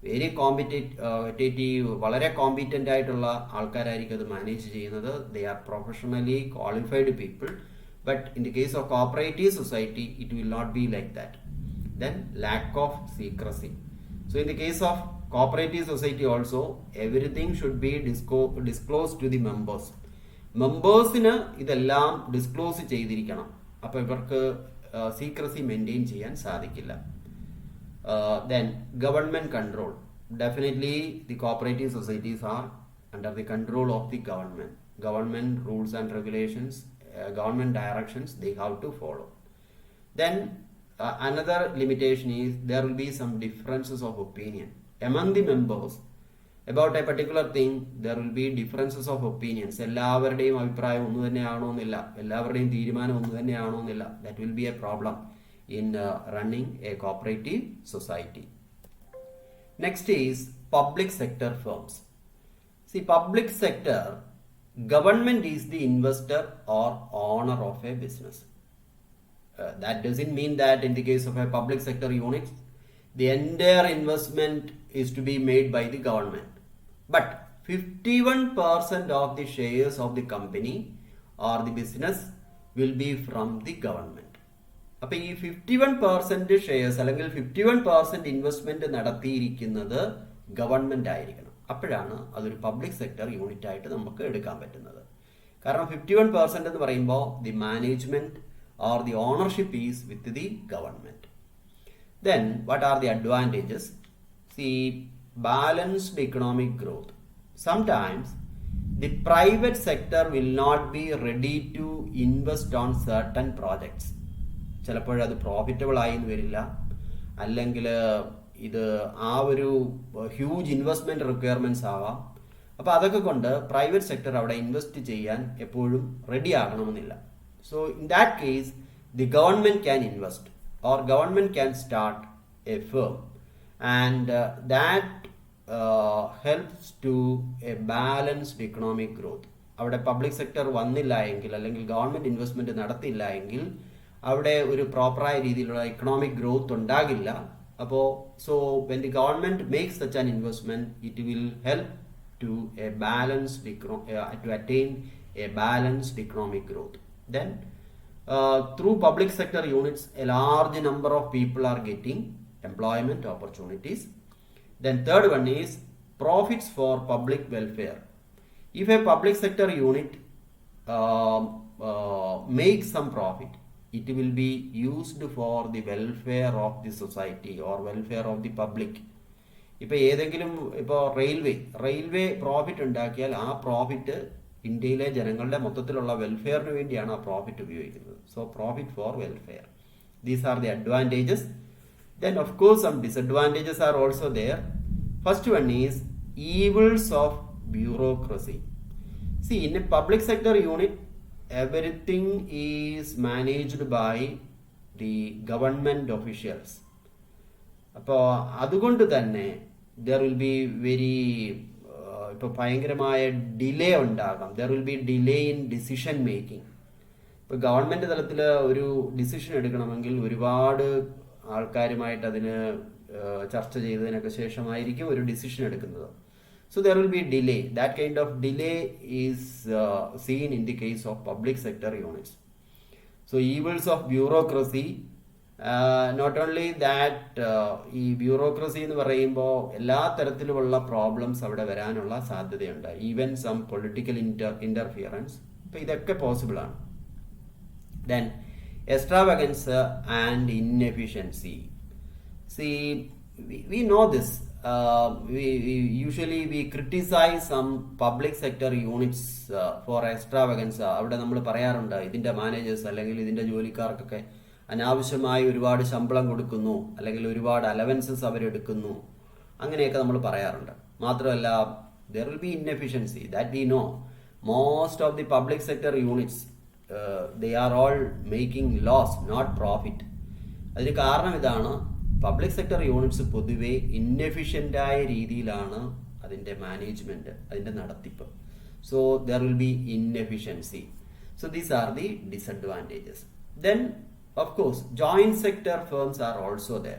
very competitive, വളരെ competent ആയിട്ടുള്ള ആൾക്കാരായിരിക്കും അത് manage ചെയ്യുന്നത്. They are professionally qualified people. But in the case of cooperative society, it will not be like that. Then lack of secrecy. So in the case of cooperative society also, everything should be disclosed to the members. മെമ്പേഴ്സിന് ഇതെല്ലാം disclose ചെയ്തിരിക്കണം. അപ്പോൾ ഇവർക്ക് secrecy maintain ചെയ്യാൻ സാധിക്കില്ല. Then government control. Definitely the cooperative societies are under the control of the government. Government rules and regulations, government directions they have to follow. Then another limitation is there will be some differences of opinion among the members about a particular thing. There will be differences of opinions. എല്ലാവരുടെയും അഭിപ്രായം ഒന്ന് തന്നെയാണോ എന്നില്ല, എല്ലാവരുടെയും തീരുമാനം ഒന്ന് തന്നെയാണോ എന്നില്ല. That will be a problem in running a cooperative society. Next is public sector firms. See, public sector, government is the investor or owner of a business. That doesn't mean that in the case of a public sector unit, the entire investment is to be made by the government. But 51% of the shares of the company or the business will be from the government. അപ്പോൾ ഈ 51% shares അല്ലെങ്കിൽ 51% investment നടത്തിയിരിക്കുന്നത് government ആയിരിക്കണം. അപ്പോഴാണ് അതൊരു public sector unit ആയിട്ട് നമുക്ക് എടുക്കാൻ പറ്റുന്നത്. കാരണം 51% എന്ന് പറയുമ്പോൾ the management or the ownership is with the government. Then what are the advantages? See, balanced economic growth. Sometimes the private sector will not be ready to invest on certain projects. ചിലപ്പോൾ അത് profitable ആയി വരില്ല, അല്ലെങ്കിൽ ഇത് ആ ഒരു huge investment requirements ആവാം. അപ്പോൾ അതൊക്കെ കൊണ്ട് പ്രൈവറ്റ് സെക്ടർ അവിടെ ഇൻവെസ്റ്റ് ചെയ്യാൻ എപ്പോഴും റെഡി ആകണമെന്നില്ല. So in that case, the government can invest or government can start a firm, and that helps to a balanced economic growth. അവിടെ പബ്ലിക് സെക്ടർ വന്നില്ല എങ്കിൽ അല്ലെങ്കിൽ ഗവൺമെന്റ് ഇൻവെസ്റ്റ്മെന്റ് നടത്തില്ല എങ്കിൽ അവിടെ ഒരു പ്രോപ്പറായ രീതിയിലുള്ള എക്കണോമിക് ഗ്രോത്ത് ഉണ്ടാകില്ല. അപ്പോൾ so when the government makes such an investment, it will help to a balanced to attain a balanced economic growth. Then through public sector units, a large number of people are getting employment opportunities. Then third one is profits for public welfare. If a public sector unit makes some profit, it will be used for the welfare of the society or welfare of the public. ഇപ്പോൾ ഏതെങ്കിലും ഇപ്പോൾ railway profit ഉണ്ടാക്കിയാൽ ആ profit ഇന്ത്യയിലെ ജനങ്ങളുടെ മൊത്തത്തിലുള്ള വെൽഫെയറിന് വേണ്ടിയാണ് ആ പ്രോഫിറ്റ് ഉപയോഗിക്കുന്നത്. So profit for welfare. These are the advantages. Then of course some disadvantages are also there. First one is evils of bureaucracy. See, in a public sector unit everything is managed by the government officials. അപ്പോൾ അതുകൊണ്ട് തന്നെ there will be very ഇപ്പോൾ ഭയങ്കരമായ delay ഉണ്ടാകാം. There will B delay in decision making. ഇപ്പോൾ government തലത്തിൽ ഒരു decision എടുക്കണമെങ്കിൽ ഒരുപാട് ആൾക്കാരുമായിട്ട് അതിന് ചർച്ച ചെയ്തതിനൊക്കെ ശേഷമായിരിക്കും ഒരു ഡിസിഷൻ എടുക്കുന്നത്. So there will be delay. That kind of delay is seen in the case of public sector units. So evils of bureaucracy, not only that, ഈ ബ്യൂറോക്രസി എന്ന് പറയുമ്പോൾ എല്ലാ തരത്തിലുമുള്ള പ്രോബ്ലംസ് അവിടെ വരാനുള്ള സാധ്യതയുണ്ട്. ഈവൻ സം പൊളിറ്റിക്കൽ ഇന്റർഫിയറൻസ്, ഇപ്പം ഇതൊക്കെ പോസിബിൾ ആണ്. Then extravagance and inefficiency. See we know this. We criticize some public sector units for extravagance. അവിടെ നമ്മൾ പറയാറുണ്ട്, ഇതിൻ്റെ മാനേജേഴ്സ് അല്ലെങ്കിൽ ഇതിൻ്റെ ജോലിക്കാർക്കൊക്കെ അനാവശ്യമായി ഒരുപാട് ശമ്പളം കൊടുക്കുന്നു, അല്ലെങ്കിൽ ഒരുപാട് അലവൻസസ് അവരെടുക്കുന്നു, അങ്ങനെയൊക്കെ നമ്മൾ പറയാറുണ്ട്. മാത്രമല്ല, there will be inefficiency, that we know. Most of the public sector units, they are all making loss, not profit. അതിന് കാരണം ഇതാണ്, പബ്ലിക് സെക്ടർ യൂണിറ്റ്സ് പൊതുവെ ഇൻഎഫിഷ്യൻ്റായ രീതിയിലാണ് അതിൻ്റെ മാനേജ്മെൻറ്റ്, അതിൻ്റെ നടത്തിപ്പ്. So there will B inefficiency. So these are the disadvantages. Then of course joint sector firms are also there.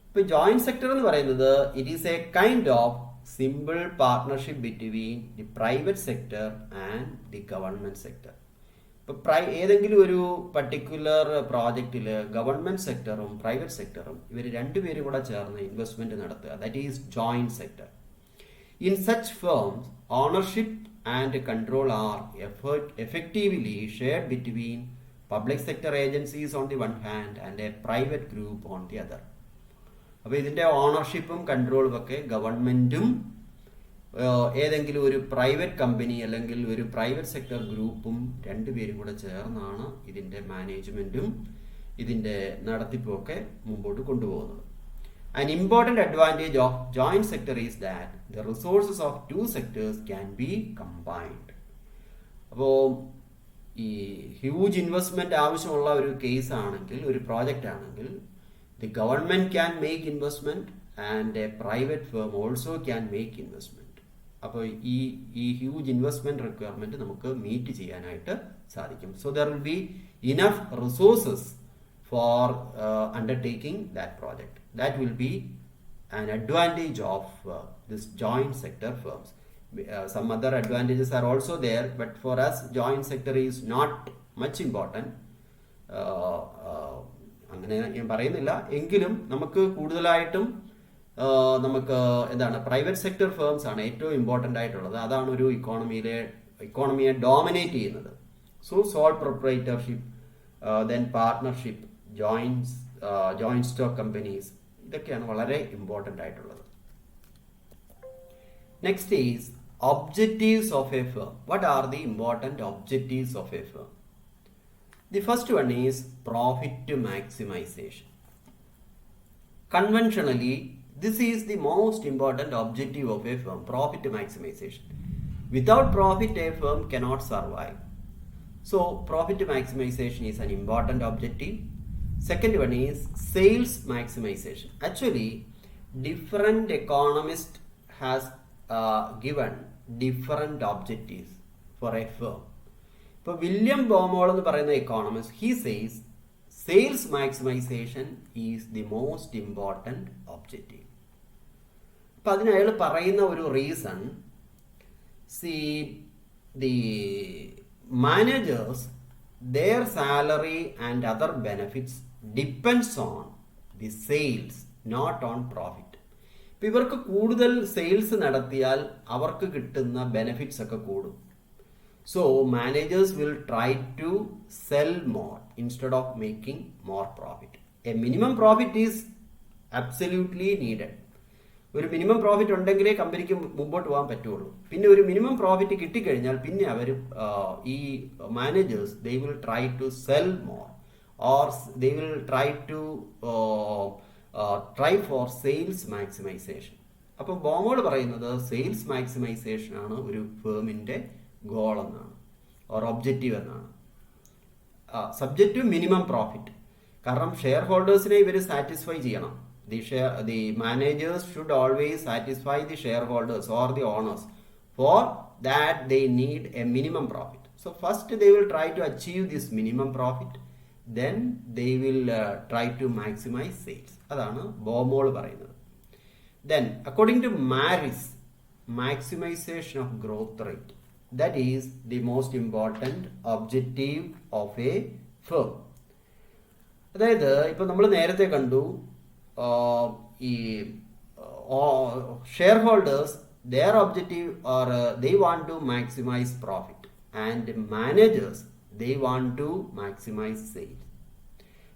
ഇപ്പോൾ joint sector എന്ന് പറയുന്നത് it is A kind of simple partnership between the private sector and the government sector. ഇപ്പോൾ ഏതെങ്കിലും ഒരു particular പ്രോജക്റ്റിൽ government സെക്ടറും private സെക്ടറും ഇവർ രണ്ടുപേരും കൂടെ ചേർന്ന് ഇൻവെസ്റ്റ്മെൻറ്റ് നടത്തുക, that is joint sector. In such firms ownership and control are effectively shared between public sector agencies on the one hand and a private group on the other. അപ്പോൾ ഇതിൻ്റെ ഓണർഷിപ്പും കൺട്രോളും ഒക്കെ ഗവൺമെൻറ്റും ഏതെങ്കിലും ഒരു പ്രൈവറ്റ് കമ്പനി അല്ലെങ്കിൽ ഒരു private sector ഗ്രൂപ്പും രണ്ടുപേരും കൂടെ ചേർന്നാണ് ഇതിൻ്റെ മാനേജ്മെൻറ്റും ഇതിൻ്റെ നടത്തിപ്പും ഒക്കെ മുമ്പോട്ട് കൊണ്ടുപോകുന്നത്. An important advantage of joint sector is that the resources of two sectors can be combined. അപ്പോൾ ഈ ഹ്യൂജ് ഇൻവെസ്റ്റ്മെൻറ്റ് ആവശ്യമുള്ള ഒരു കേസ് ആണെങ്കിൽ, ഒരു പ്രോജക്റ്റ് ആണെങ്കിൽ, the government can make investment and a private firm also can make investment. അപ്പോൾ ഈ huge investment requirement നമുക്ക് മീറ്റ് ചെയ്യാനായിട്ട് സാധിക്കും. So there will B enough resources four undertaking that project. That will be an advantage of this joint sector firms. Some other advantages are also there, but for us joint sector is not much important. അങ്ങനെ ഞാൻ പറയുന്നില്ല, എങ്കിലും നമുക്ക് കൂടുതലായിട്ടും നമുക്ക് എന്താണ്, private sector firms ആണ് ഏറ്റവും ഇമ്പോർട്ടൻ്റ് ആയിട്ടുള്ളത്. അതാണ് ഒരു ഇക്കോണമിയെ ഡോമിനേറ്റ് ചെയ്യുന്നത്. So sole proprietorship, then partnership, joint stock companies, ഇതൊക്കെയാണ് വളരെ ഇമ്പോർട്ടൻ്റ് ആയിട്ടുള്ളത്. Next is objectives of a firm. What are the important objectives of a firm? The first one is profit maximization. Conventionally, this is the most important objective of a firm, profit maximization. Without profit, a firm cannot survive. So, profit maximization is an important objective. Second one is sales maximization. Actually, different economists has given different objectives for a firm. ഇപ്പോൾ William ബോമോൾ എന്ന് പറയുന്ന economist, he says sales maximisation is the most important objective. അപ്പം അതിന് അയാൾ പറയുന്ന ഒരു reason, the managers, their salary and other benefits depends on the sales, not on profit. ഇപ്പം ഇവർക്ക് കൂടുതൽ സെയിൽസ് നടത്തിയാൽ അവർക്ക് കിട്ടുന്ന ബെനിഫിറ്റ്സ് ഒക്കെ കൂടും. So managers will try to sell more instead of making more profit. A minimum profit is absolutely needed. ഒരു minimum profit ഉണ്ടെങ്കിലേ കമ്പനിക്ക് മുമ്പോട്ട് പോകാൻ പറ്റുള്ളൂ. പിന്നെ ഒരു മിനിമം പ്രോഫിറ്റ് കിട്ടിക്കഴിഞ്ഞാൽ പിന്നെ അവർ ഈ managers they will try to sell more or they will try to try for sales maximization. അപ്പം ബോമോൾ പറയുന്നത് സെയിൽസ് മാക്സിമൈസേഷൻ ആണ് ഒരു ഫേമിൻ്റെ ഗോൾ എന്നാണ്, ഓർ ഒബ്ജക്റ്റീവ് എന്നാണ്, സബ്ജക്റ്റ് ടു മിനിമം പ്രോഫിറ്റ്. കാരണം ഷെയർ ഹോൾഡേഴ്സിനെ ഇവർ സാറ്റിസ്ഫൈ ചെയ്യണം. The managers should always satisfy the shareholders or the owners. For that they need a minimum profit. So first they will try to achieve this minimum profit. Then they will try to maximize sales. അതാണ് ബോമോൾ പറയുന്നത്. Then according to Maris, maximization of growth rate. That is the most important objective of a firm. അതായത് ഇപ്പം നമ്മൾ നേരത്തെ കണ്ടു ഈ share holders their objective or they want to maximize profit, and managers they want to maximize sales.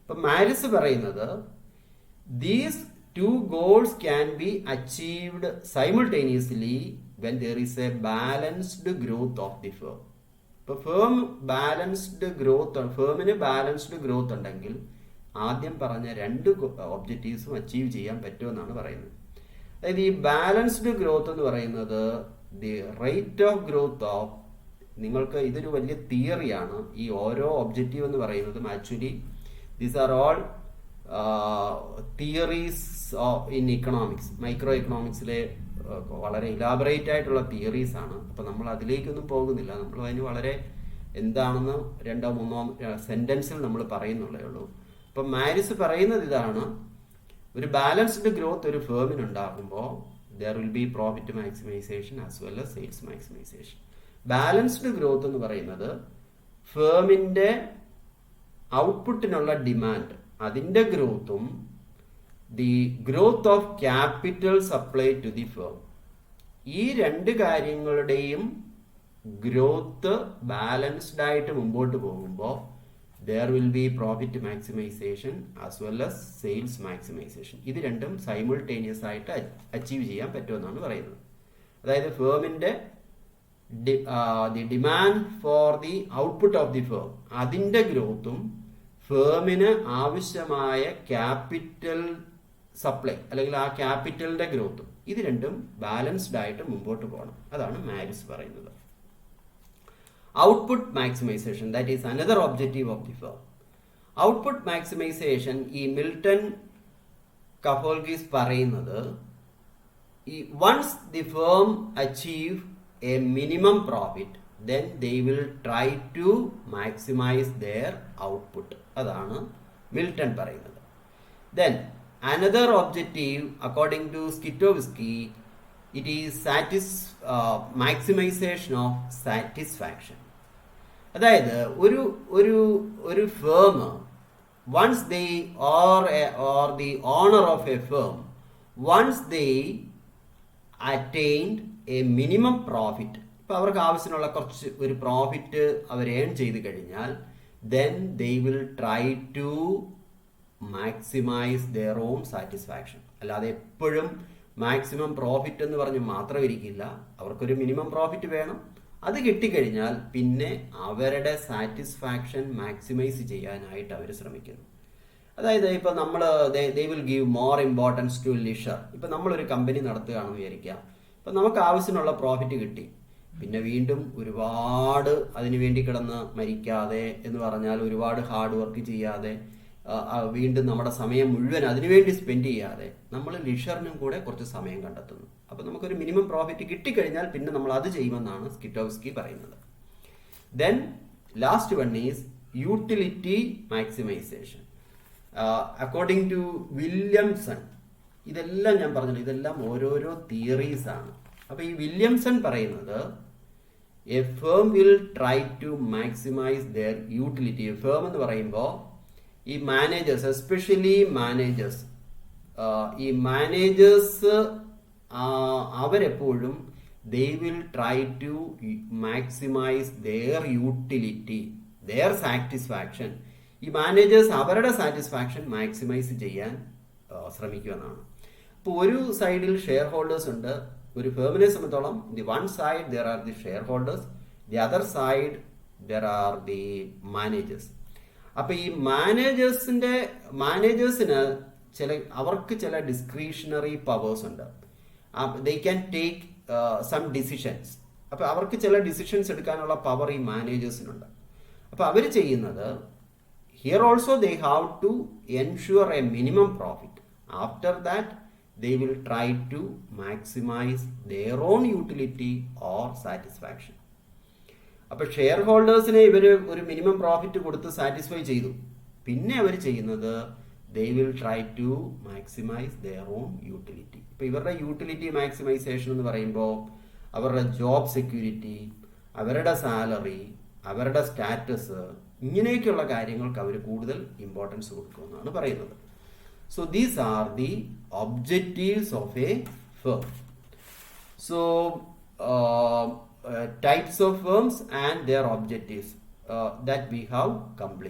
ഇപ്പം Maris പറയുന്നത് these two goals can be achieved simultaneously when there is a balanced growth of the firm. ഇപ്പോൾ ഫേമിന് balanced growth ഉണ്ടെങ്കിൽ ആദ്യം പറഞ്ഞ രണ്ട് ഒബ്ജക്റ്റീവ്സും achieve ചെയ്യാൻ പറ്റുമെന്നാണ് പറയുന്നത്. അതായത് ഈ ബാലൻസ്ഡ് ഗ്രോത്ത് എന്ന് പറയുന്നത് the rate of growth of, നിങ്ങൾക്ക് ഇതൊരു വലിയ തിയറിയാണ്. ഈ ഓരോ ഒബ്ജക്റ്റീവ് എന്ന് പറയുന്നതും actually these are all theories in economics, micro എക്കണോമിക്സിലെ വളരെ ഇലാബറേറ്റ് ആയിട്ടുള്ള തിയറീസ് ആണ്. അപ്പം നമ്മൾ അതിലേക്കൊന്നും പോകുന്നില്ല. നമ്മൾ അതിന് വളരെ എന്താണെന്ന് രണ്ടോ മൂന്നോ സെന്റൻസിൽ നമ്മൾ പറയുന്നുള്ളേ ഉള്ളൂ. അപ്പം മാരിസ് പറയുന്നത് ഇതാണ്, ഒരു ബാലൻസ്ഡ് ഗ്രോത്ത് ഒരു ഫേമിനുണ്ടാകുമ്പോൾ there will be profit maximisation as well as sales maximisation. Balanced growth എന്ന് പറയുന്നത് ഫേമിൻ്റെ ഔട്ട്പുട്ടിനുള്ള ഡിമാൻഡ്, അതിൻ്റെ ഗ്രോത്തും the growth of capital supply to the firm, ഈ രണ്ട് കാര്യങ്ങളുടെയും ഗ്രോത്ത് ബാലൻസ്ഡ് ആയിട്ട് മുമ്പോട്ട് പോകുമ്പോൾ there will be profit maximization as well as sales maximization. ഇത് രണ്ടും സൈമിൾട്ടേനിയസ് ആയിട്ട് അച്ചീവ് ചെയ്യാൻ പറ്റുമെന്നാണ് പറയുന്നത്. അതായത് ഫേമിൻ്റെ the demand for the output of the firm, അതിൻ്റെ ഗ്രോത്തും ഫേമിന് ആവശ്യമായ ക്യാപിറ്റൽ സപ്ലൈ അല്ലെങ്കിൽ ആ ക്യാപിറ്റലിൻ്റെ ഗ്രോത്തും, ഇത് രണ്ടും ബാലൻസ്ഡ് ആയിട്ട് മുമ്പോട്ട് പോകണം. അതാണ് മാരിസ് പറയുന്നത്. Output maximization, that is another objective of the firm. Output maximization ഈ മിൽട്ടൺ കഫോൾഗീസ് പറയുന്നത്, once the firm achieve a minimum profit then they will try to maximize their output. അതാണ് മിൽട്ടൺ പറയുന്നത്. Then another objective according to Skitowski, it is maximization of satisfaction. അതായത് ഒരു firm once they or the owner of a firm, once they attained a minimum profit, ഇപ്പോൾ അവർക്ക് ആവശ്യമുള്ള കുറച്ച് ഒരു profit അവർ earn ചെയ്ത് കഴിഞ്ഞാൽ then they will try to maximize their own satisfaction. അല്ലാതെ എപ്പോഴും മാക്സിമം പ്രോഫിറ്റ് എന്ന് പറഞ്ഞ് മാത്രം ഇരിക്കില്ല. അവർക്കൊരു മിനിമം പ്രോഫിറ്റ് വേണം. അത് കിട്ടിക്കഴിഞ്ഞാൽ പിന്നെ അവരുടെ സാറ്റിസ്ഫാക്ഷൻ മാക്സിമൈസ് ചെയ്യാനായിട്ട് അവർ ശ്രമിക്കുന്നു. അതായത് ഇപ്പം നമ്മൾ they will give more importance to leisure. ഇപ്പം നമ്മളൊരു കമ്പനി നടത്തുകയാണെന്ന് വിചാരിക്കാം. ഇപ്പം നമുക്ക് ആവശ്യമുള്ള പ്രോഫിറ്റ് കിട്ടി, പിന്നെ വീണ്ടും ഒരുപാട് അതിനുവേണ്ടി കിടന്ന് മരിക്കാതെ എന്ന് പറഞ്ഞാൽ ഒരുപാട് ഹാർഡ് വർക്ക് ചെയ്യാതെ വീണ്ടും നമ്മുടെ സമയം മുഴുവൻ അതിനുവേണ്ടി സ്പെൻഡ് ചെയ്യാതെ നമ്മൾ ലിഷറിനും കൂടെ കുറച്ച് സമയം കണ്ടെത്തുന്നു. അപ്പോൾ നമുക്കൊരു മിനിമം പ്രോഫിറ്റ് കിട്ടിക്കഴിഞ്ഞാൽ പിന്നെ നമ്മൾ അത് ചെയ്യുമെന്നാണ് സ്കിറ്റോവ്സ്കി പറയുന്നത്. Then last one is utility maximization. According to Williamson, ഇതെല്ലാം ഞാൻ പറഞ്ഞില്ല, ഇതെല്ലാം ഓരോരോ തിയറീസ് ആണ്. അപ്പോൾ ഈ വില്യംസൺ പറയുന്നത് a firm will try to maximize their utility. Firm എന്ന് പറയുമ്പോൾ ഈ മാനേജേഴ്സ്, എസ്പെഷ്യലി മാനേജേഴ്സ്, ഈ മാനേജേഴ്സ് അവരെപ്പോഴും they will try to maximize their utility, their satisfaction. ഈ മാനേജേഴ്സ് അവരുടെ സാറ്റിസ്ഫാക്ഷൻ മാക്സിമൈസ് ചെയ്യാൻ ശ്രമിക്കുമെന്നാണ്. അപ്പോൾ ഒരു സൈഡിൽ ഷെയർ ഹോൾഡേഴ്സ് ഉണ്ട്. ഒരു ഫേമിനെ സംബന്ധിച്ചോളം the one side there are the shareholders, the other side there are the managers. അപ്പൊ ഈ മാനേജേഴ്സിന് അവർക്ക് ചില ഡിസ്ക്രിഷണറി പവേഴ്സ് ഉണ്ട്. They can take some decisions. അപ്പൊ അവർക്ക് ചില ഡിസിഷൻസ് എടുക്കാനുള്ള പവർ ഈ മാനേജേഴ്സിനുണ്ട്. അപ്പൊ അവർ ചെയ്യുന്നത്, here also they have to ensure a minimum profit. After that they will try to maximize their own utility or satisfaction. അപ്പോൾ ഷെയർ ഹോൾഡേഴ്സിനെ ഇവർ ഒരു മിനിമം പ്രോഫിറ്റ് കൊടുത്ത് സാറ്റിസ്ഫൈ ചെയ്തു. പിന്നെ അവർ ചെയ്യുന്നത് they will try to maximize their own utility. ഇപ്പോൾ ഇവരുടെ യൂട്ടിലിറ്റി മാക്സിമൈസേഷൻ എന്ന് പറയുമ്പോൾ അവരുടെ ജോബ് സെക്യൂരിറ്റി, അവരുടെ സാലറി, അവരുടെ സ്റ്റാറ്റസ്, ഇങ്ങനെയൊക്കെയുള്ള കാര്യങ്ങൾക്ക് അവർ കൂടുതൽ ഇമ്പോർട്ടൻസ് കൊടുക്കുമെന്നാണ് പറയുന്നത്. So these are the objectives of A firm. So types of firms and their objectives that we have completed.